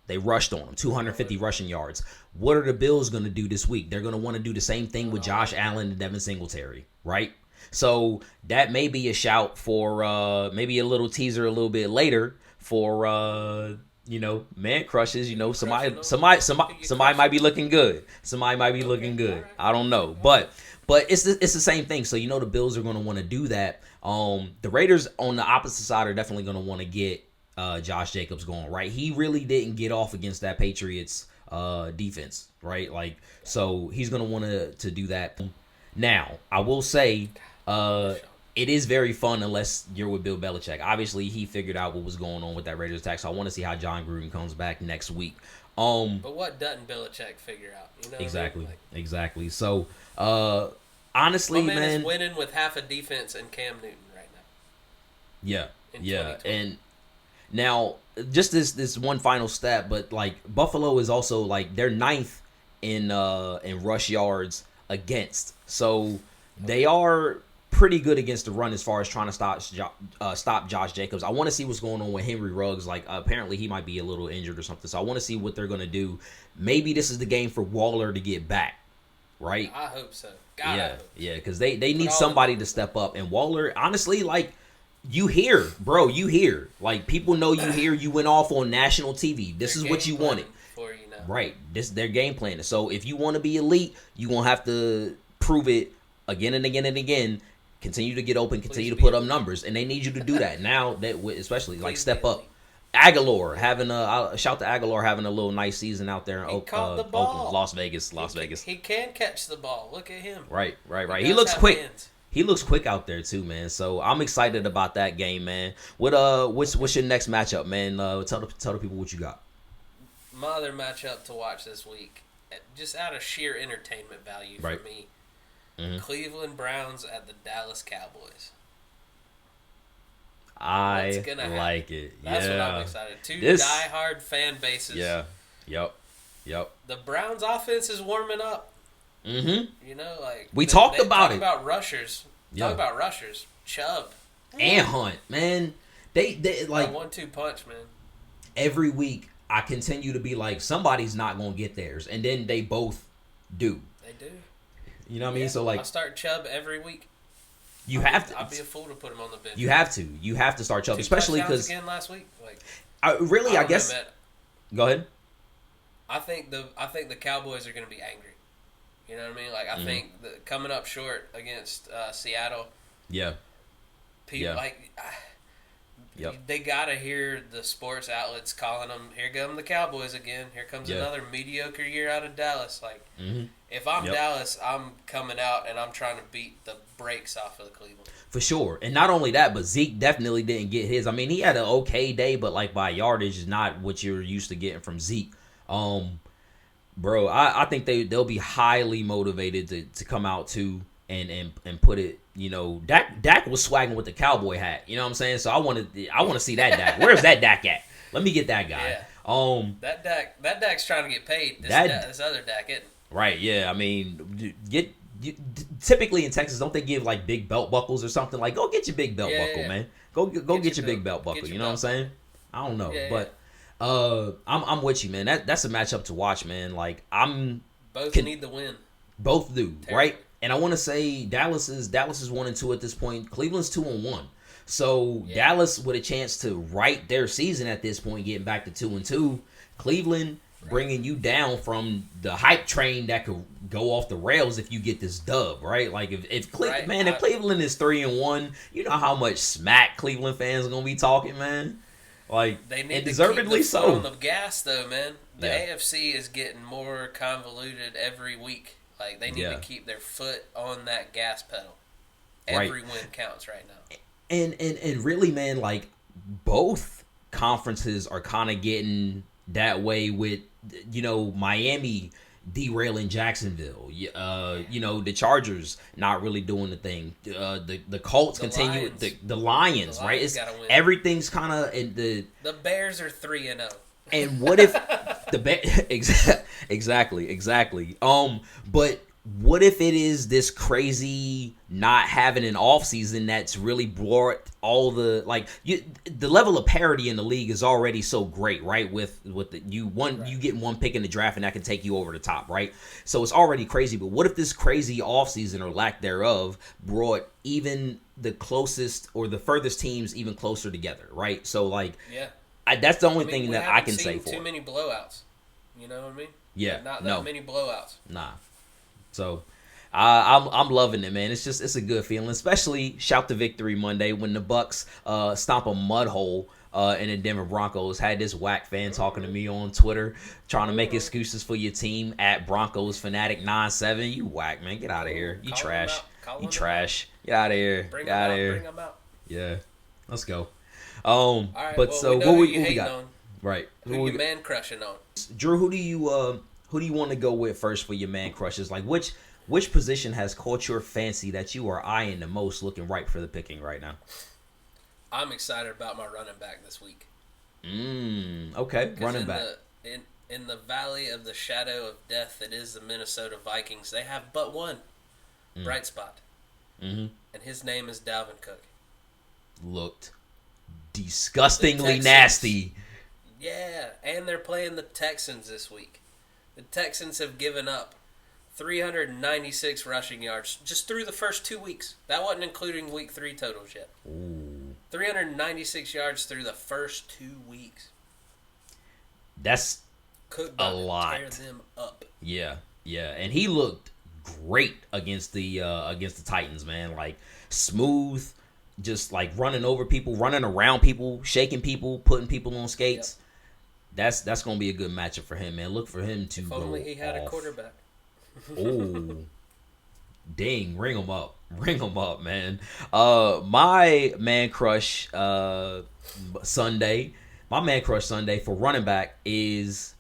They rushed on them, 250 rushing yards. What are the Bills going to do this week? They're going to want to do the same thing with Josh Allen and Devin Singletary, right? So that may be a shout for maybe a little teaser a little bit later for man crushes. Somebody might be looking good. I don't know, but But it's the same thing. So the Bills are going to want to do that. The Raiders on the opposite side are definitely going to want to get Josh Jacobs going, right? He really didn't get off against that Patriots defense, right? Like, so he's going to want to do that. Now, I will say it is very fun unless you're with Bill Belichick. Obviously, he figured out what was going on with that Raiders attack, so I want to see how John Gruden comes back next week. But what doesn't Belichick figure out? Exactly. What I mean? Exactly. So, honestly, my man is winning with half a defense and Cam Newton right now. Yeah. In Yeah. 2020. And now, just this one final stat, but like Buffalo is also like they're ninth in rush yards against. So they are pretty good against the run as far as trying to stop Josh Jacobs. I want to see what's going on with Henry Ruggs. Like, apparently he might be a little injured or something. So I want to see what they're going to do. Maybe this is the game for Waller to get back, right? I hope so. God, I hope. Yeah, because they need somebody to step up. And Waller, honestly, like, you hear. Like, people know you hear. You went off on national TV. This is what you wanted. Right. This their game plan. So if you want to be elite, you're going to have to prove it again and again and again. Continue to get open, continue to put up numbers, and they need you to do that now. That especially like step up. Aguilar having shout to Aguilar having a little nice season out there in Oakland, Las Vegas. He can catch the ball. Look at him. Right. He looks quick. Hands. He looks quick out there too, man. So I'm excited about that game, man. What's your next matchup, man? Tell the people what you got. My other matchup to watch this week, just out of sheer entertainment value for me. Mm-hmm. Cleveland Browns at the Dallas Cowboys. I like it. That's what I'm excited. Two diehard fan bases. Yeah. Yep. The Browns offense is warming up. Mm-hmm. Like we talked about it. Talk about rushers. Talk about rushers. Chubb and Hunt, man. They like 1-2 punch, man. Every week I continue to be like, somebody's not gonna get theirs, and then they both do. They do. You know what I mean? So like, I start Chubb every week. You have to. I'd be a fool to put him on the bench. You have to. You have to start Chubb, especially because again last week. Like, I guess. Go ahead. I think the Cowboys are going to be angry. You know what I mean? Like, I think coming up short against Seattle. Yeah. People they gotta hear the sports outlets calling them. Here come the Cowboys again. Here comes another mediocre year out of Dallas. Like, if I'm Dallas, I'm coming out and I'm trying to beat the brakes off of the Cleveland. For sure. And not only that, but Zeke definitely didn't get his. I mean, he had an okay day, but like by yardage is not what you're used to getting from Zeke. Bro, I think they'll be highly motivated to come out too and put it. Dak was swagging with the cowboy hat. You know what I'm saying? So I want to see that Dak. Where's that Dak at? Let me get that guy. Yeah. That Dak's trying to get paid. This other Dak isn't. Right. Yeah. I mean, typically in Texas, don't they give like big belt buckles or something? Like, go get your big belt buckle, man. Go get your big belt buckle. You know what I'm saying? I don't know, but I'm with you, man. That's a matchup to watch, man. Like both need the win. Both do, right? And I want to say Dallas is 1-2 at this point. Cleveland's 2-1. So Dallas with a chance to right their season at this point, getting back to 2-2. Cleveland bringing you down from the hype train that could go off the rails if you get this dub, right? Like if Cleveland is 3-1, you know how much smack Cleveland fans are gonna be talking, man. Like they need deservedly to keep the so. foot on the gas, though, man. The AFC is getting more convoluted every week. Like, they need to keep their foot on that gas pedal. Every win counts right now. And really, man, like, both conferences are kind of getting that way with, Miami derailing Jacksonville. The Chargers not really doing the thing. The Colts continue. The Lions, right? It's, everything's kind of in the Bears are 3-0. And what if exactly. But what if it is this crazy not having an off season that's really brought all the the level of parity in the league is already so great, right? With you get one pick in the draft and that can take you over the top, right? So it's already crazy. But what if this crazy off season or lack thereof brought even the closest or the furthest teams even closer together, right? So that's the only thing that I can say for too many blowouts. You know what I mean? Yeah. Not that many blowouts. Nah. So, I'm loving it, man. It's a good feeling, especially shout to Victory Monday when the Bucks stomp a mud hole in the Denver Broncos. Had this whack fan talking to me on Twitter, trying to make excuses for your team at Broncos Fanatic 97. You whack, man. Get out of here. You trash. You trash. Get out of here. Get out of here. Bring them out. Yeah, let's go. All right, but well, so we know what who we got? on. Right. Who you man crushing on? Drew, who do you want to go with first for your man crushes? Like which position has caught your fancy that you are eyeing the most, looking ripe for the picking right now? I'm excited about my running back this week. Okay, running back. In the valley of the shadow of death that is the Minnesota Vikings, they have but one bright spot. And his name is Dalvin Cook. Looked disgustingly nasty. Yeah, and they're playing the Texans this week. The Texans have given up 396 rushing yards just through the first 2 weeks. That wasn't including week 3 totals yet. Ooh. 396 yards through the first 2 weeks. That's Cook a lot. tear them up. Yeah, and he looked great against the Titans, man. Like smooth, just like running over people, running around people, shaking people, putting people on skates. Yep. That's gonna be a good matchup for him, man. Look for him to if go only he had off. a quarterback. Oh, dang! Ring him up, man. My man crush Sunday. My man crush Sunday for running back is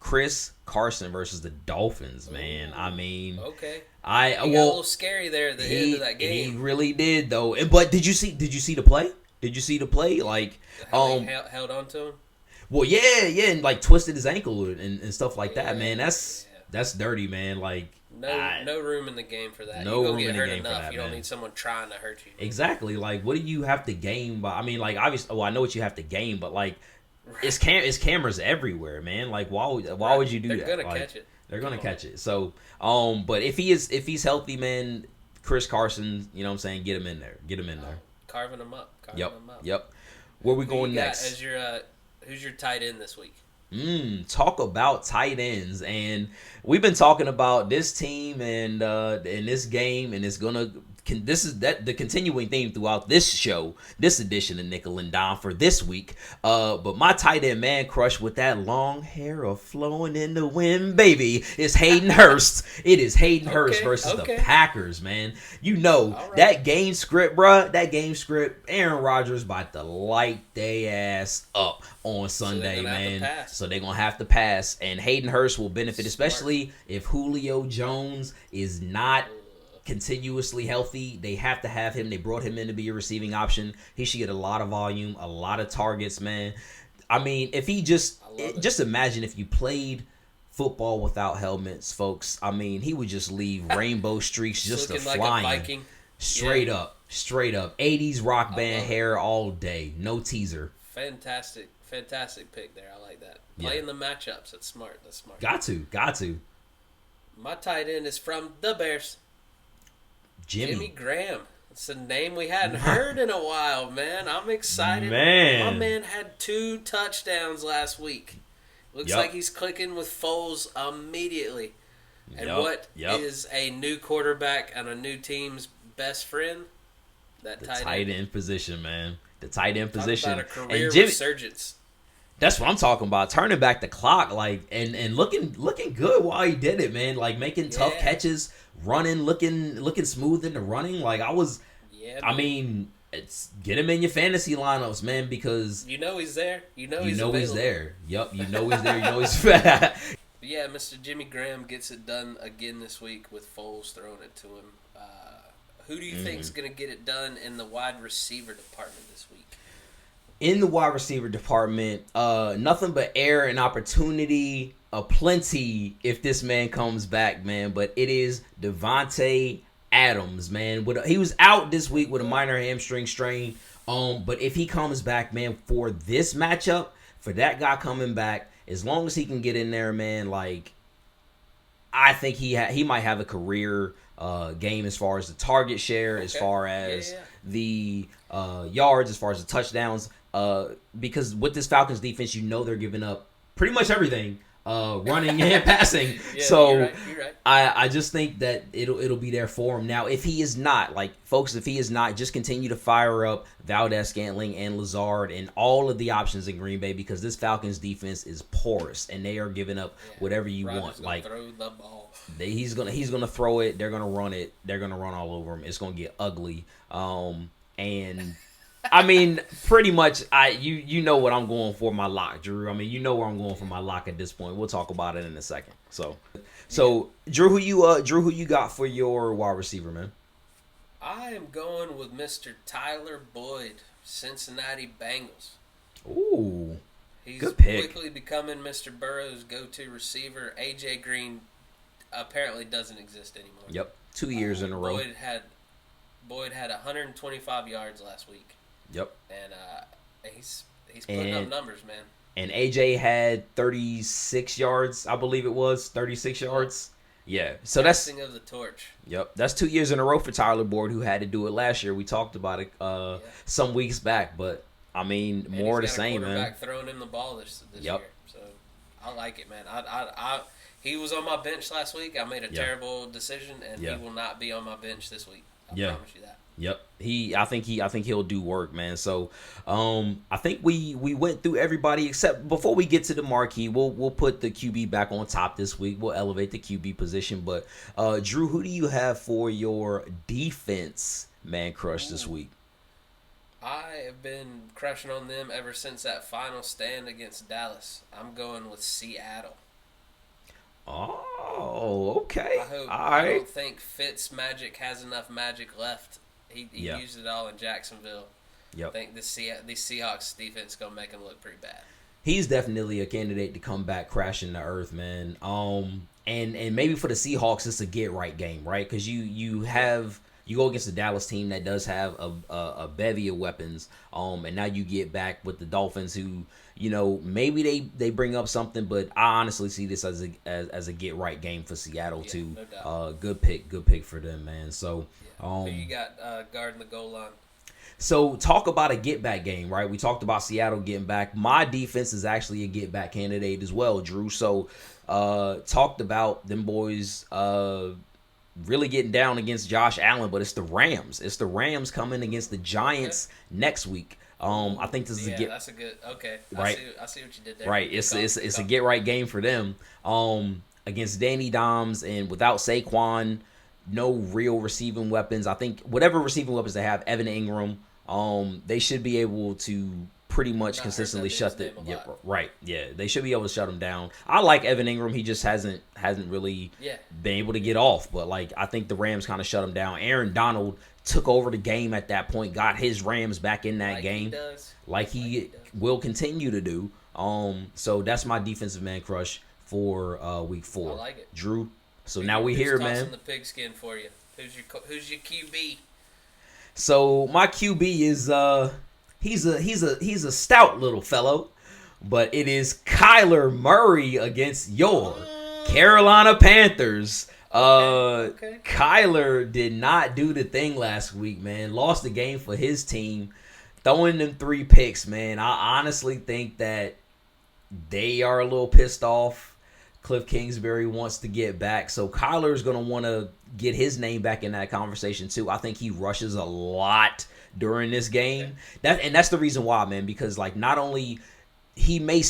Chris Carson versus the Dolphins, man. I mean, okay. He got a little scary there at the end of that game. He really did, though. But did you see the play? Did you see the play? Like, how he held on to him. Well, yeah, and like twisted his ankle and stuff like that, man. That's dirty, man. Like, no room in the game for that. No you room get in the hurt game for enough. that, You don't man. need someone trying to hurt you. Exactly. Like, what do you have to gain by? I mean, like, obviously, well, I know what you have to gain, but like, it's cameras everywhere, man. Like, why would you do that? They're gonna catch it. They're gonna catch it. So, but if he's healthy, man, Chris Carson, you know what I'm saying, get him in there. Carving them up. Yep. Where we going next? As your who's your tight end this week? Talk about tight ends, and we've been talking about this team and in this game, and it's gonna. This is the continuing theme throughout this show, this edition of Nickel and Dime for this week. But my tight end man crush with that long hair of flowing in the wind, baby, is Hayden Hurst. It is Hayden Hurst versus the Packers, man. You know, that game script, bruh, Aaron Rodgers about to light they ass up on Sunday, man. So they're going to have to pass. And Hayden Hurst will benefit, especially if Julio Jones is not continuously healthy. They have to have him. They brought him in to be a receiving option. He should get a lot of volume, a lot of targets, man. I mean, if he just imagine if you played football without helmets, folks. I mean, he would just leave rainbow streaks just a flying. Like a Viking. Straight up. 80s rock band hair all day. No teaser. Fantastic pick there. I like that. Playing the matchups. That's smart. Got to. My tight end is from the Bears. Jimmy Graham. It's a name we hadn't heard in a while, man. I'm excited. Man. My man had 2 touchdowns last week. Looks like he's clicking with Foles immediately. And what is a new quarterback and a new team's best friend? That tight end position, man. The tight end position. Talk about a career resurgence. That's what I'm talking about. Turning back the clock, like and looking good while he did it, man. Like making tough catches, running, looking smooth in the running. Like I mean, it's get him in your fantasy lineups, man, because you know he's there. You know he's there. Yup, you know he's there. You know he's fat. Yeah, Mr. Jimmy Graham gets it done again this week with Foles throwing it to him. Who do you think is going to get it done in the wide receiver department this week? In the wide receiver department, nothing but air and opportunity aplenty if this man comes back, man. But it is Devontae Adams, man. He was out this week with a minor hamstring strain. But if he comes back, man, for this matchup, for that guy coming back, as long as he can get in there, man, like I think he might have a career game as far as the target share, as far as the yards, as far as the touchdowns. Because with this Falcons defense, you know they're giving up pretty much everything running and passing. Yeah, So you're right. I just think that it'll be there for him. Now, if he is not, like, folks, if he is not, just continue to fire up Valdez-Scantling and Lazard and all of the options in Green Bay, because this Falcons defense is porous and they are giving up whatever you want. Like, throw the ball. he's gonna throw it. They're gonna run it. They're gonna run all over him. It's gonna get ugly. And I mean, pretty much, you know what I'm going for my lock, Drew. I mean, you know where I'm going for my lock at this point. We'll talk about it in a second. So Drew, who you got for your wide receiver, man? I am going with Mr. Tyler Boyd, Cincinnati Bengals. Ooh, He's good pick. quickly becoming Mr. Burrow's go-to receiver. AJ Green apparently doesn't exist anymore. Yep, 2 years in a row. Boyd had 125 yards last week. Yep, And he's putting up numbers, man. And AJ had 36 yards, I believe it was 36 yards. Yeah, so Passing of the torch. Yep, that's 2 years in a row for Tyler Boyd, who had to do it last year. We talked about it some weeks back, but I mean, And more of the he's got same, a quarterback man. throwing him the ball this Yep. year. So I like it, man. He was on my bench last week. I made a terrible decision, and he will not be on my bench this week. I promise you that. Yep. I think he'll do work, man. So, I think we went through everybody except before we get to the marquee, we'll put the QB back on top this week. We'll elevate the QB position. But, Drew, who do you have for your defense man crush this week? I have been crushing on them ever since that final stand against Dallas. I'm going with Seattle. Oh, okay. I don't think Fitz magic has enough magic left. He used it all in Jacksonville. Yep. I think the Seahawks defense is going to make him look pretty bad. He's definitely a candidate to come back crashing to earth, man. And maybe for the Seahawks, it's a get right game, right? Because you go against the Dallas team that does have a bevy of weapons, and now you get back with the Dolphins, who, you know, maybe they bring up something, but I honestly see this as a get right game for Seattle too. No doubt. Good pick for them, man. So Who you got guarding the goal line? So talk about a get back game, right? We talked about Seattle getting back. My defense is actually a get back candidate as well, Drew. So talked about them boys really getting down against Josh Allen, but it's the Rams. It's the Rams coming against the Giants next week. I think this is that's a good right. I see what you did there. Right, it's a get right game for them. Against Danny Dimes and without Saquon, no real receiving weapons. I think whatever receiving weapons they have, Evan Ingram, they should be able to pretty much consistently shut the they should be able to shut him down. I like Evan Ingram. He just hasn't really been able to get off, but like I think the Rams kind of shut him down. Aaron Donald took over the game at that point, got his Rams back in that game, like he will continue to do. So that's my defensive man crush for week 4. I like it, Drew. So now we here, man. Tossing the pigskin for you. Who's your QB? So my QB is he's a stout little fellow, but it is Kyler Murray against your Carolina Panthers. Kyler did not do the thing last week, man. Lost the game for his team, throwing them 3 picks, man. I honestly think that they are a little pissed off. Cliff Kingsbury wants to get back, so Kyler is going to want to get his name back in that conversation too. I think he rushes a lot during this game. That's the reason why, man, because like not only he may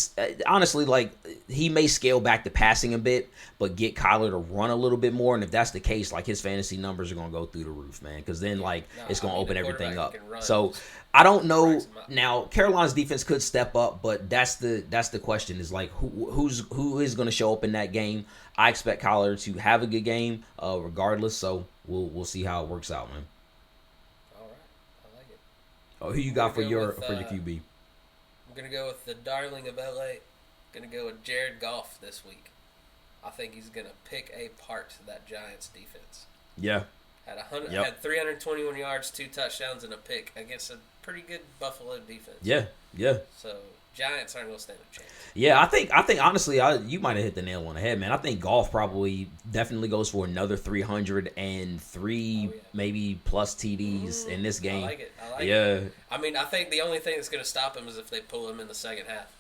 honestly like he may scale back the passing a bit, but get Kyler to run a little bit more. And if that's the case, like his fantasy numbers are gonna go through the roof, man. Because then it's gonna open everything up. So I don't know. Now Carolina's defense could step up, but that's the question is like who is gonna show up in that game. I expect Kyler to have a good game, regardless. So we'll see how it works out, man. All right, I like it. Oh, who you got for your QB? I'm going to go with the darling of LA. Going to go with Jared Goff this week. I think he's going to pick apart that Giants defense. Yeah. Had 321 yards, 2 touchdowns, and a pick against a pretty good Buffalo defense. Yeah. So Giants aren't going to stand a chance. Yeah, I think honestly, you might have hit the nail on the head, man. I think Goff probably definitely goes for another 303 maybe plus TDs in this game. I like it. I mean, I think the only thing that's going to stop him is if they pull him in the second half.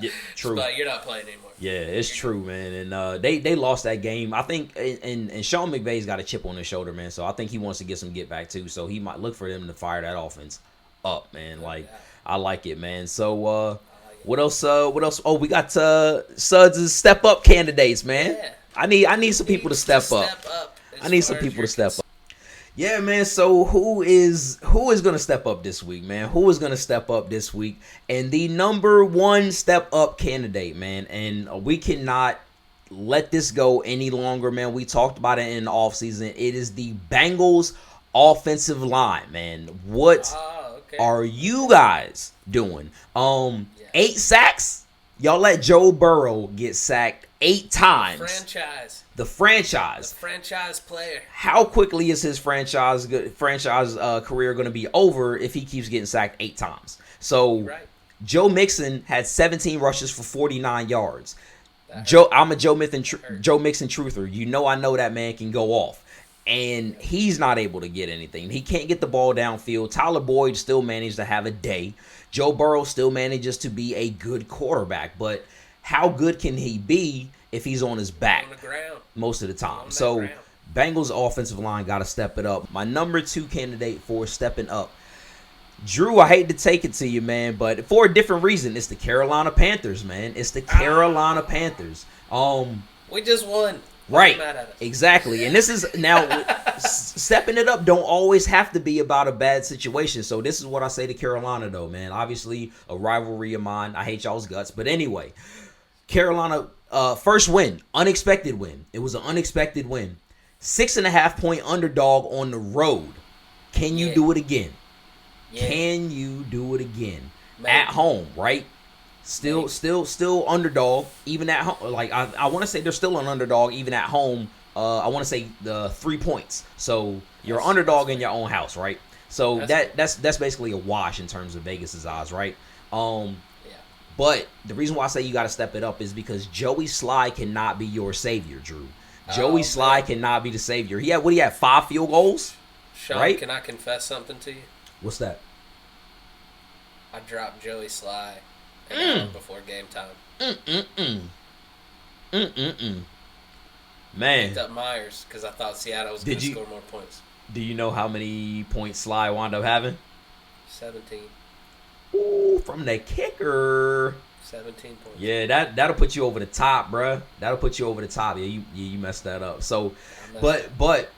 Yeah, true. But you're not playing anymore. Yeah, it's true, man. And they lost that game. I think, and Sean McVay's got a chip on his shoulder, man. So I think he wants to get some get back too. So he might look for them to fire that offense up, man. Like I like it, man. So what else? What else? Oh, we got Suds' step up candidates, man. Yeah. I need some people to step up. I need some people to step up. Yeah, man. So who is gonna step up this week, man? Who is gonna step up this week? And the number one step up candidate, man. And we cannot let this go any longer, man. We talked about it in the offseason. It is the Bengals offensive line, man. What are you guys doing? 8 sacks. Y'all let Joe Burrow get sacked 8 times. The franchise player. How quickly is his franchise career going to be over if he keeps getting sacked 8 times? So Joe Mixon had 17 rushes for 49 yards. I'm a Joe Mixon truther. You know I know that man can go off. And he's not able to get anything. He can't get the ball downfield. Tyler Boyd still managed to have a day. Joe Burrow still manages to be a good quarterback. But how good can he be if he's on his back most of the time? So Bengals offensive line got to step it up. My number 2 candidate for stepping up, Drew, I hate to take it to you, man, but for a different reason, it's the Carolina Panthers, man. It's the Carolina Panthers. We just won. Right, exactly. And this is now stepping it up don't always have to be about a bad situation. So this is what I say to Carolina, though, man. Obviously, a rivalry of mine. I hate y'all's guts. But anyway, Carolina, first win, unexpected win. It was an unexpected win. 6.5-point underdog on the road. Can you do it again? Yeah. Can you do it again? Maybe. At home, right? Still underdog, even at home. Like I want to say they're still an underdog, even at home. I want to say the 3 points. So you're an underdog in your own house, right? So that's basically a wash in terms of Vegas's odds, right? But the reason why I say you got to step it up is because Joey Sly cannot be your savior, Drew. Joey Sly cannot be the savior. He had 5 field goals. Sean, right? Can I confess something to you? What's that? I dropped Joey Sly before game time. Man. Picked up Myers because I thought Seattle was going to score more points. Do you know how many points Sly wound up having? 17. Ooh, from the kicker. 17 points. Yeah, that'll put you over the top, bruh. That'll put you over the top. Yeah, you messed that up. So, but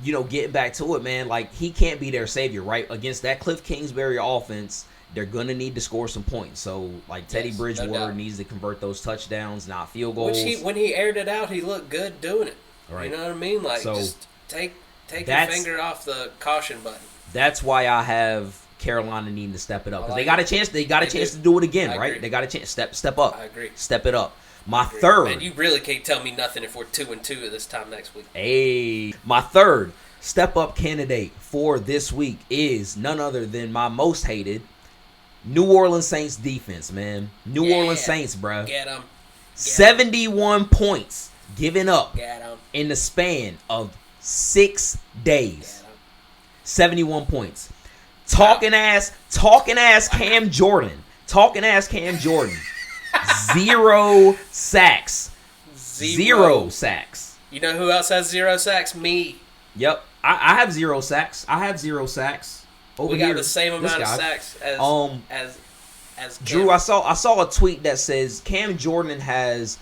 you know, getting back to it, man, like he can't be their savior, right? Against that Cliff Kingsbury offense, they're gonna need to score some points. So, like Teddy Bridgewater needs to convert those touchdowns, not field goals. When he aired it out, he looked good doing it. Right. You know what I mean? Like, just take your finger off the caution button. That's why I have Carolina needing to step it up because they got a chance. They got a chance to do it again, right? They got a chance. Step up. I agree. Step it up. My third. Man, you really can't tell me nothing if we're 2-2 at this time next week. Hey, my third step up candidate for this week is none other than my most hated New Orleans Saints defense, man. New Orleans Saints, bro. Get them. 71 points given up in the span of 6 days. 71 points. Talking ass Cam Jordan. 0 sacks. Zero sacks. You know who else has 0 sacks? Me. Yep. I have 0 sacks. Over we got here, the same amount of sacks as Drew. I saw a tweet that says Cam Jordan has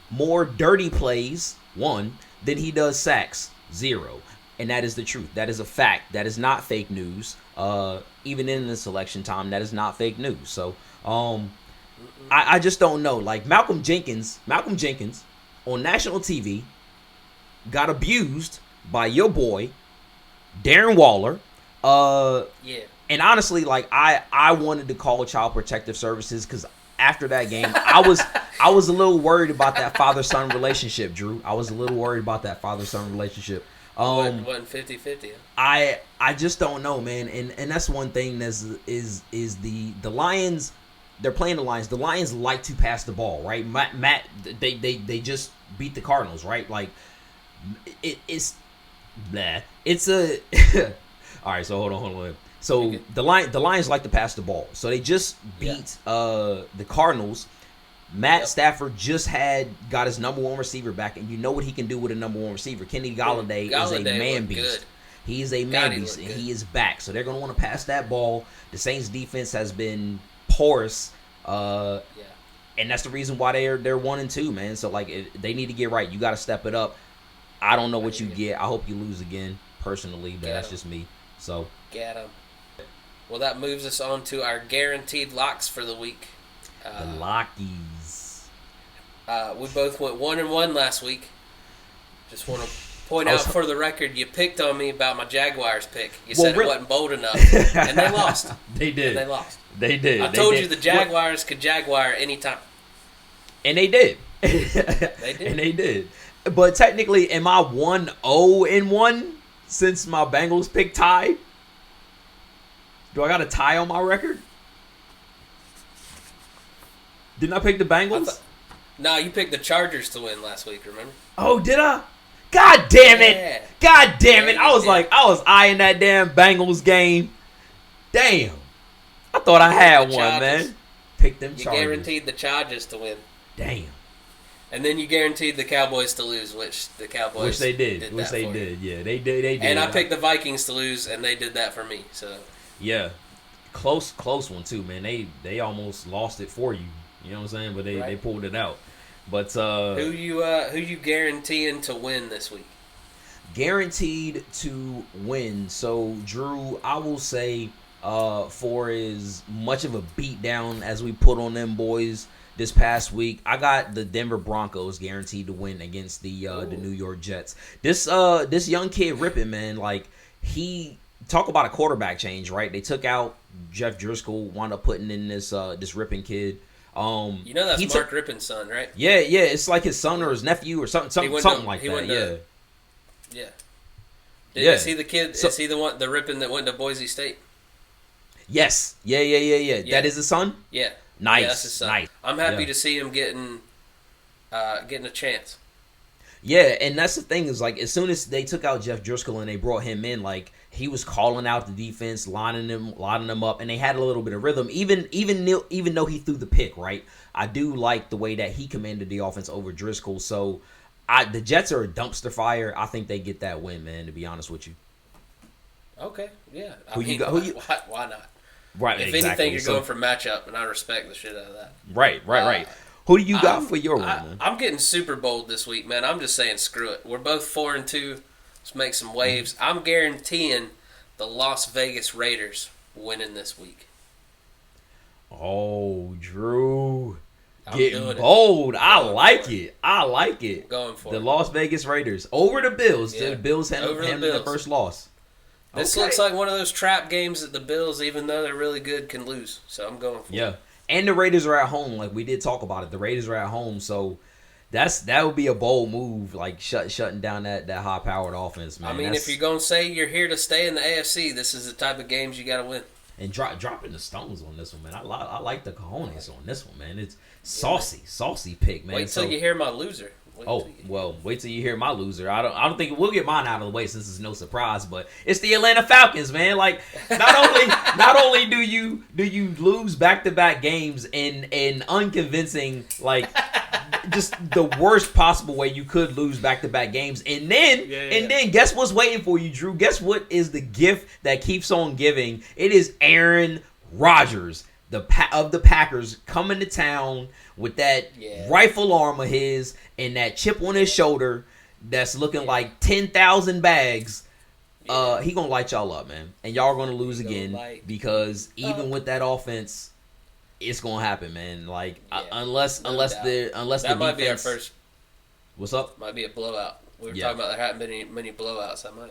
more dirty plays, 1, than he does sacks, 0. And that is the truth. That is a fact. That is not fake news. Even in the selection time, that is not fake news. So, I just don't know. Like Malcolm Jenkins on national TV got abused by your boy Darren Waller. And honestly, like I wanted to call Child Protective Services because after that game, I was a little worried about that father-son relationship, Drew. I was a little worried about that father-son relationship. Wasn't 50-50. I just don't know, man. And that's one thing is the Lions. They're playing the Lions. The Lions like to pass the ball, right? Matt they just beat the Cardinals, right? Like it's blah. It's a all right. So hold on. So the Lions like to pass the ball. So they just beat the Cardinals. Matt Stafford just got his number one receiver back, and you know what he can do with a number one receiver. Kenny Galladay is a man beast. Good. He is a man beast, and he is back. So they're going to want to pass that ball. The Saints defense has been porous, and that's the reason why they're 1-2, man. So like they need to get right. You got to step it up. I don't know what you get. I hope you lose again, personally, but that's just me. So get him. Well, that moves us on to our guaranteed locks for the week. The Lockies. We both went 1-1 last week. Just want to point out for the record, you picked on me about my Jaguars pick. You said it wasn't bold enough, and they lost. They did. And they lost. They did. I told you the Jaguars could Jaguar anytime. And they did. They did. And they did. But technically, am I 1-0-1 since my Bengals pick tied? Do I got a tie on my record? Didn't I pick the Bengals? No, you picked the Chargers to win last week, remember? Oh, did I? God damn it. Yeah. God damn it. I was eyeing that damn Bengals game. Damn. I thought I had one, man. Pick them Chargers. You guaranteed the Chargers to win. Damn. And then you guaranteed the Cowboys to lose, which the Cowboys did. Yeah, they did. And I picked the Vikings to lose, and they did that for me. So yeah, close one too, man. They almost lost it for you. You know what I'm saying? But they pulled it out. But who you guaranteeing to win this week? Guaranteed to win. So Drew, I will say, for as much of a beatdown as we put on them boys this past week, I got the Denver Broncos guaranteed to win against the New York Jets. This young kid ripping, man. Like, he talk about a quarterback change, right? They took out Jeff Driscoll, wound up putting in this ripping kid. You know that's Mark Rippon's son, right? Yeah, it's like his son or his nephew or something like that. Is he the kid? Is he the one, the Rippon that went to Boise State? Yes. Yeah. That is his son? Yeah. Nice. Yeah, that's his son. Nice. I'm happy to see him getting a chance. Yeah, and that's the thing is, like, as soon as they took out Jeff Driscoll and they brought him in, like, he was calling out the defense, lining them up, and they had a little bit of rhythm. Even though he threw the pick, right? I do like the way that he commanded the offense over Driscoll. So the Jets are a dumpster fire. I think they get that win, man. To be honest with you. Okay. Yeah. Why not? Right. If anything, you're going for matchup, and I respect the shit out of that. Right. Who do you got for your one, man? I'm getting super bold this week, man. I'm just saying, screw it. We're both 4-2. Let's make some waves. I'm guaranteeing the Las Vegas Raiders winning this week. Oh, Drew. I'm getting bold. I like it. I'm going for the Las Vegas Raiders over the Bills. Yeah. The Bills handling the first loss. This looks like one of those trap games that the Bills, even though they're really good, can lose. So I'm going for it. Yeah. And the Raiders are at home, like we did talk about it. The Raiders are at home, so that would be a bold move, like shutting down that high-powered offense, man. I mean, if you're gonna say you're here to stay in the AFC, this is the type of games you got to win. And dropping the stones on this one, man. I like the cojones on this one, man. It's saucy pick, man. Wait till you hear my loser. Wait till you hear my loser. I don't think we'll get mine out of the way since it's no surprise, but it's the Atlanta Falcons, man. Like, not only do you lose back-to-back games in unconvincing, like, just the worst possible way you could lose back-to-back games, and then guess what's waiting for you, Drew? Guess what is the gift that keeps on giving? It is Aaron Rodgers, of the Packers, coming to town with that rifle arm of his and that chip on his shoulder that's looking like 10,000 bags. He gonna light y'all up, man, and y'all are gonna lose again because even with that offense, it's gonna happen, man. Like unless the that might defense, be our first. What's up? Might be a blowout. We were talking about there hadn't been many blowouts. That might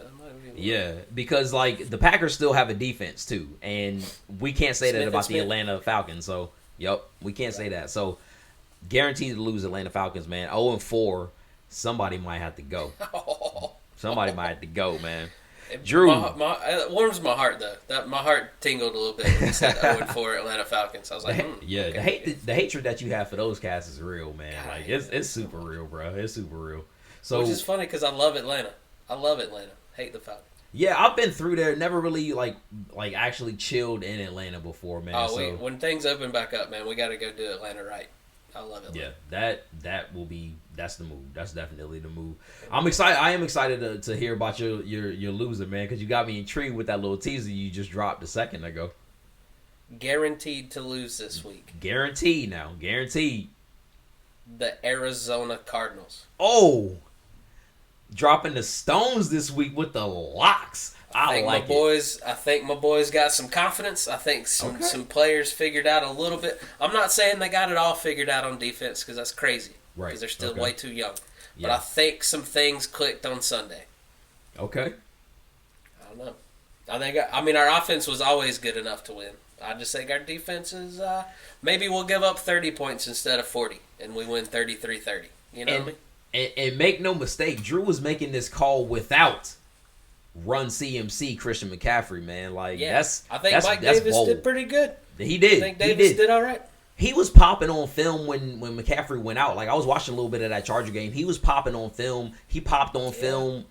be. Yeah, because like the Packers still have a defense too, and we can't say that about the Atlanta Falcons. So, we can't say that. So, guaranteed to lose Atlanta Falcons, man. 0-4. Somebody might have to go. Somebody might have to go, man. Drew, it warms my heart though. My heart tingled a little bit when you said 0-4 Atlanta Falcons. I was like, the hatred that you have for those cats is real, man. God, like it's super real, bro. It's super real. So, which is funny because I love Atlanta. Hate the Falcons. Yeah, I've been through there. Never really like actually chilled in Atlanta before, man. Oh, when things open back up, man, we got to go do Atlanta right. I love it. Yeah, that's the move. That's definitely the move. I'm excited. I am excited to hear about your loser, man, because you got me intrigued with that little teaser you just dropped a second ago. Guaranteed to lose this week. Guaranteed now. Guaranteed. The Arizona Cardinals. Oh, dropping the stones this week with the locks. I think my boys got some confidence. I think some players figured out a little bit. I'm not saying they got it all figured out on defense because that's crazy. Right. Because they're still way too young. But I think some things clicked on Sunday. Okay. I don't know. Our offense was always good enough to win. I just think our defense is maybe we'll give up 30 points instead of 40, and we win 33-30. You know what I mean? And make no mistake, Drew was making this call without Run CMC Christian McCaffrey, man. Like I think Mike Davis did pretty good. He did. I think Davis did all right. He was popping on film when McCaffrey went out. Like I was watching a little bit of that Charger game. He was popping on film. He popped on film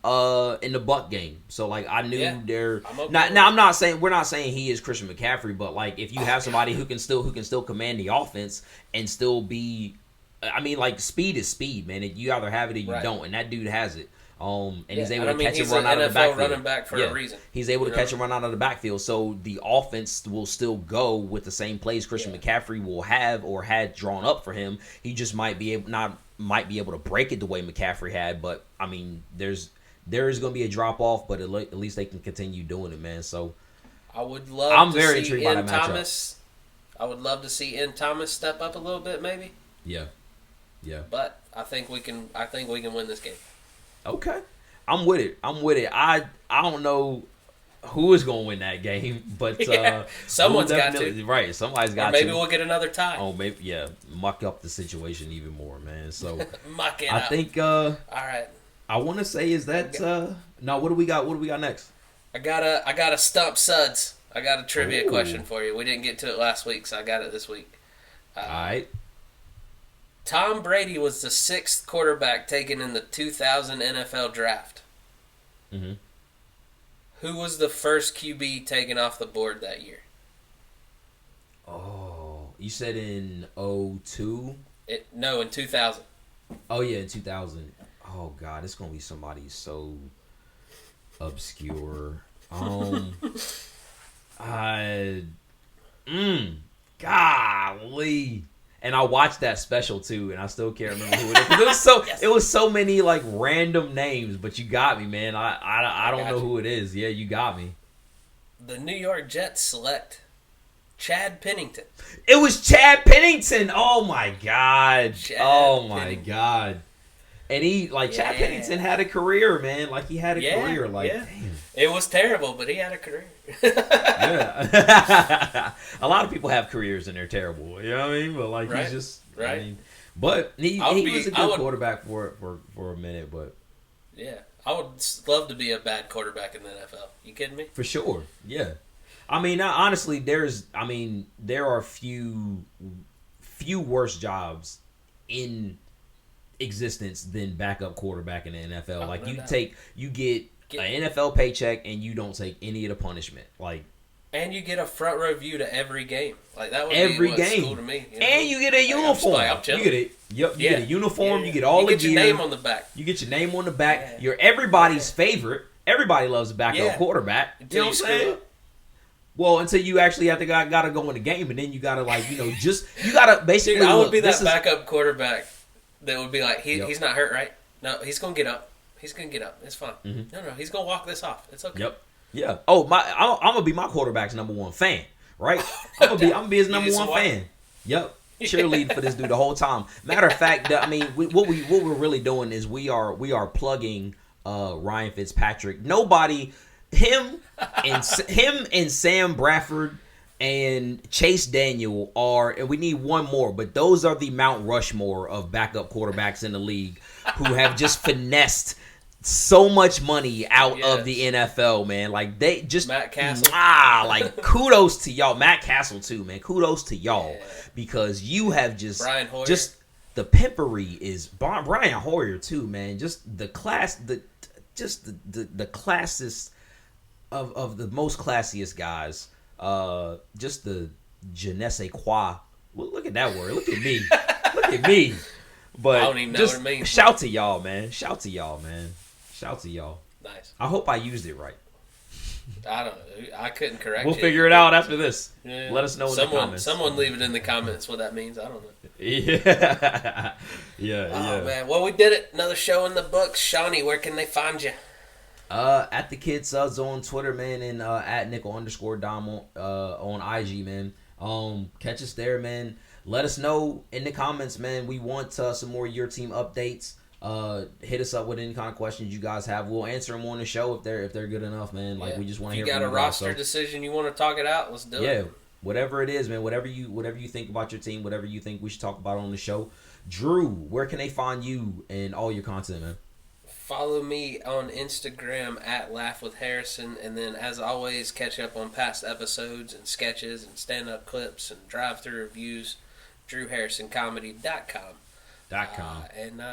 in the Buck game. So like I knew there. Now I'm not saying we're not saying he is Christian McCaffrey, but like if you have somebody who can still command the offense and still be, I mean like speed is speed, man. You either have it or you don't, and that dude has it. And he's able to catch and run out of the backfield. He's an NFL running back for a reason. He's able to catch and run out of the backfield. So the offense will still go with the same plays Christian McCaffrey will have or had drawn up for him. He just might be able to break it the way McCaffrey had. But I mean, there is going to be a drop off, but at least they can continue doing it, man. So I'm very intrigued by that matchup. I would love to see N. Thomas step up a little bit, maybe. Yeah. But I think we can win this game. Okay. I'm with it. I don't know who is going to win that game, but someone's got to. Right, somebody's got to. Maybe we'll get another tie. Oh, maybe muck up the situation even more, man. So muck it I up. think all right. I want to say is that no, what do we got? What do we got next? I got a stump Suds. I got a trivia question for you. We didn't get to it last week, so I got it this week. All right. Tom Brady was the 6th quarterback taken in the 2000 NFL Draft. Mm-hmm. Who was the first QB taken off the board that year? Oh, you said in 2002? No, in 2000. Oh, yeah, in 2000. Oh, God, it's going to be somebody so obscure. Golly. And I watched that special too, and I still can't remember who it is. It was so many like random names, but you got me, man. I don't know who it is. Yeah, you got me. The New York Jets select Chad Pennington. It was Chad Pennington. Oh my God. God. And Chad Pennington had a career, man. Like he had a career. Like damn. It was terrible, but he had a career. Yeah. A lot of people have careers and they're terrible. You know what I mean? But like he's just right. I mean, but he was a good quarterback for a minute, but yeah. I would love to be a bad quarterback in the NFL. You kidding me? For sure. Yeah. I mean, honestly, there are few worse jobs in existence than backup quarterback in the NFL. Oh, like no you get an NFL paycheck and you don't take any of the punishment. Like, and you get a front row view to every game. Like that would every be game. cool to me. You know? And you get a uniform. You get it. Yep. You get a uniform. Yeah. You get all the gear. You get your name on the back. You get your name on the back. Yeah. You're everybody's favorite. Everybody loves a backup quarterback. Until you know what I'm saying? Well, until you actually have to gotta go in the game, and then you gotta you gotta basically. Dude, I would be that backup quarterback that would be like he's not hurt, right? No, he's gonna get up. He's gonna get up. It's fine. Mm-hmm. No, he's gonna walk this off. It's okay. Yep. Yeah. Oh, I'm gonna be my quarterback's number one fan, right? I'm gonna be his number one fan. Yep. Cheerleading for this dude the whole time. Matter of fact, I mean, what we're really doing is we are plugging Ryan Fitzpatrick. Him and Sam Bradford and Chase Daniel and we need one more, but those are the Mount Rushmore of backup quarterbacks in the league who have just finessed so much money out of the NFL, man. Like they just Matt Castle. Like kudos to y'all. Matt Castle too, man. Kudos to y'all because you have just Brian Hoyer. Just the pimpery is Brian Hoyer too, man. Just the class, the classist of the most classiest guys. Just the je ne sais quoi. Well, look at that word. Look at me. Look at me. But I don't even know just what it means. shout to y'all, man. Shout to y'all, man. Shout to y'all. Nice. I hope I used it right. I don't know. I couldn't correct We'll you. figure it out after this. Yeah. Let us know in the comments. Someone leave it in the comments what that means. I don't know. Yeah. Yeah. Oh, man. Well, we did it. Another show in the books. Shawnee, where can they find you? At the Kid Suds on Twitter, man, and at nickel_dom on IG, man. Catch us there, man. Let us know in the comments, man. We want some more your team updates. Hit us up with any kind of questions you guys have. We'll answer them on the show if they're good enough, man. Like, we just want to hear from you. If you got a roster decision you want to talk it out, let's do it. Yeah, whatever it is, man. Whatever you think about your team, whatever you think we should talk about on the show. Drew, where can they find you and all your content, man? Follow me on Instagram at Laugh with Harrison, and then as always, catch up on past episodes and sketches and stand-up clips and drive-through reviews. DrewHarrisonComedy.com. And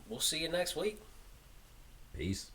we'll see you next week. Peace.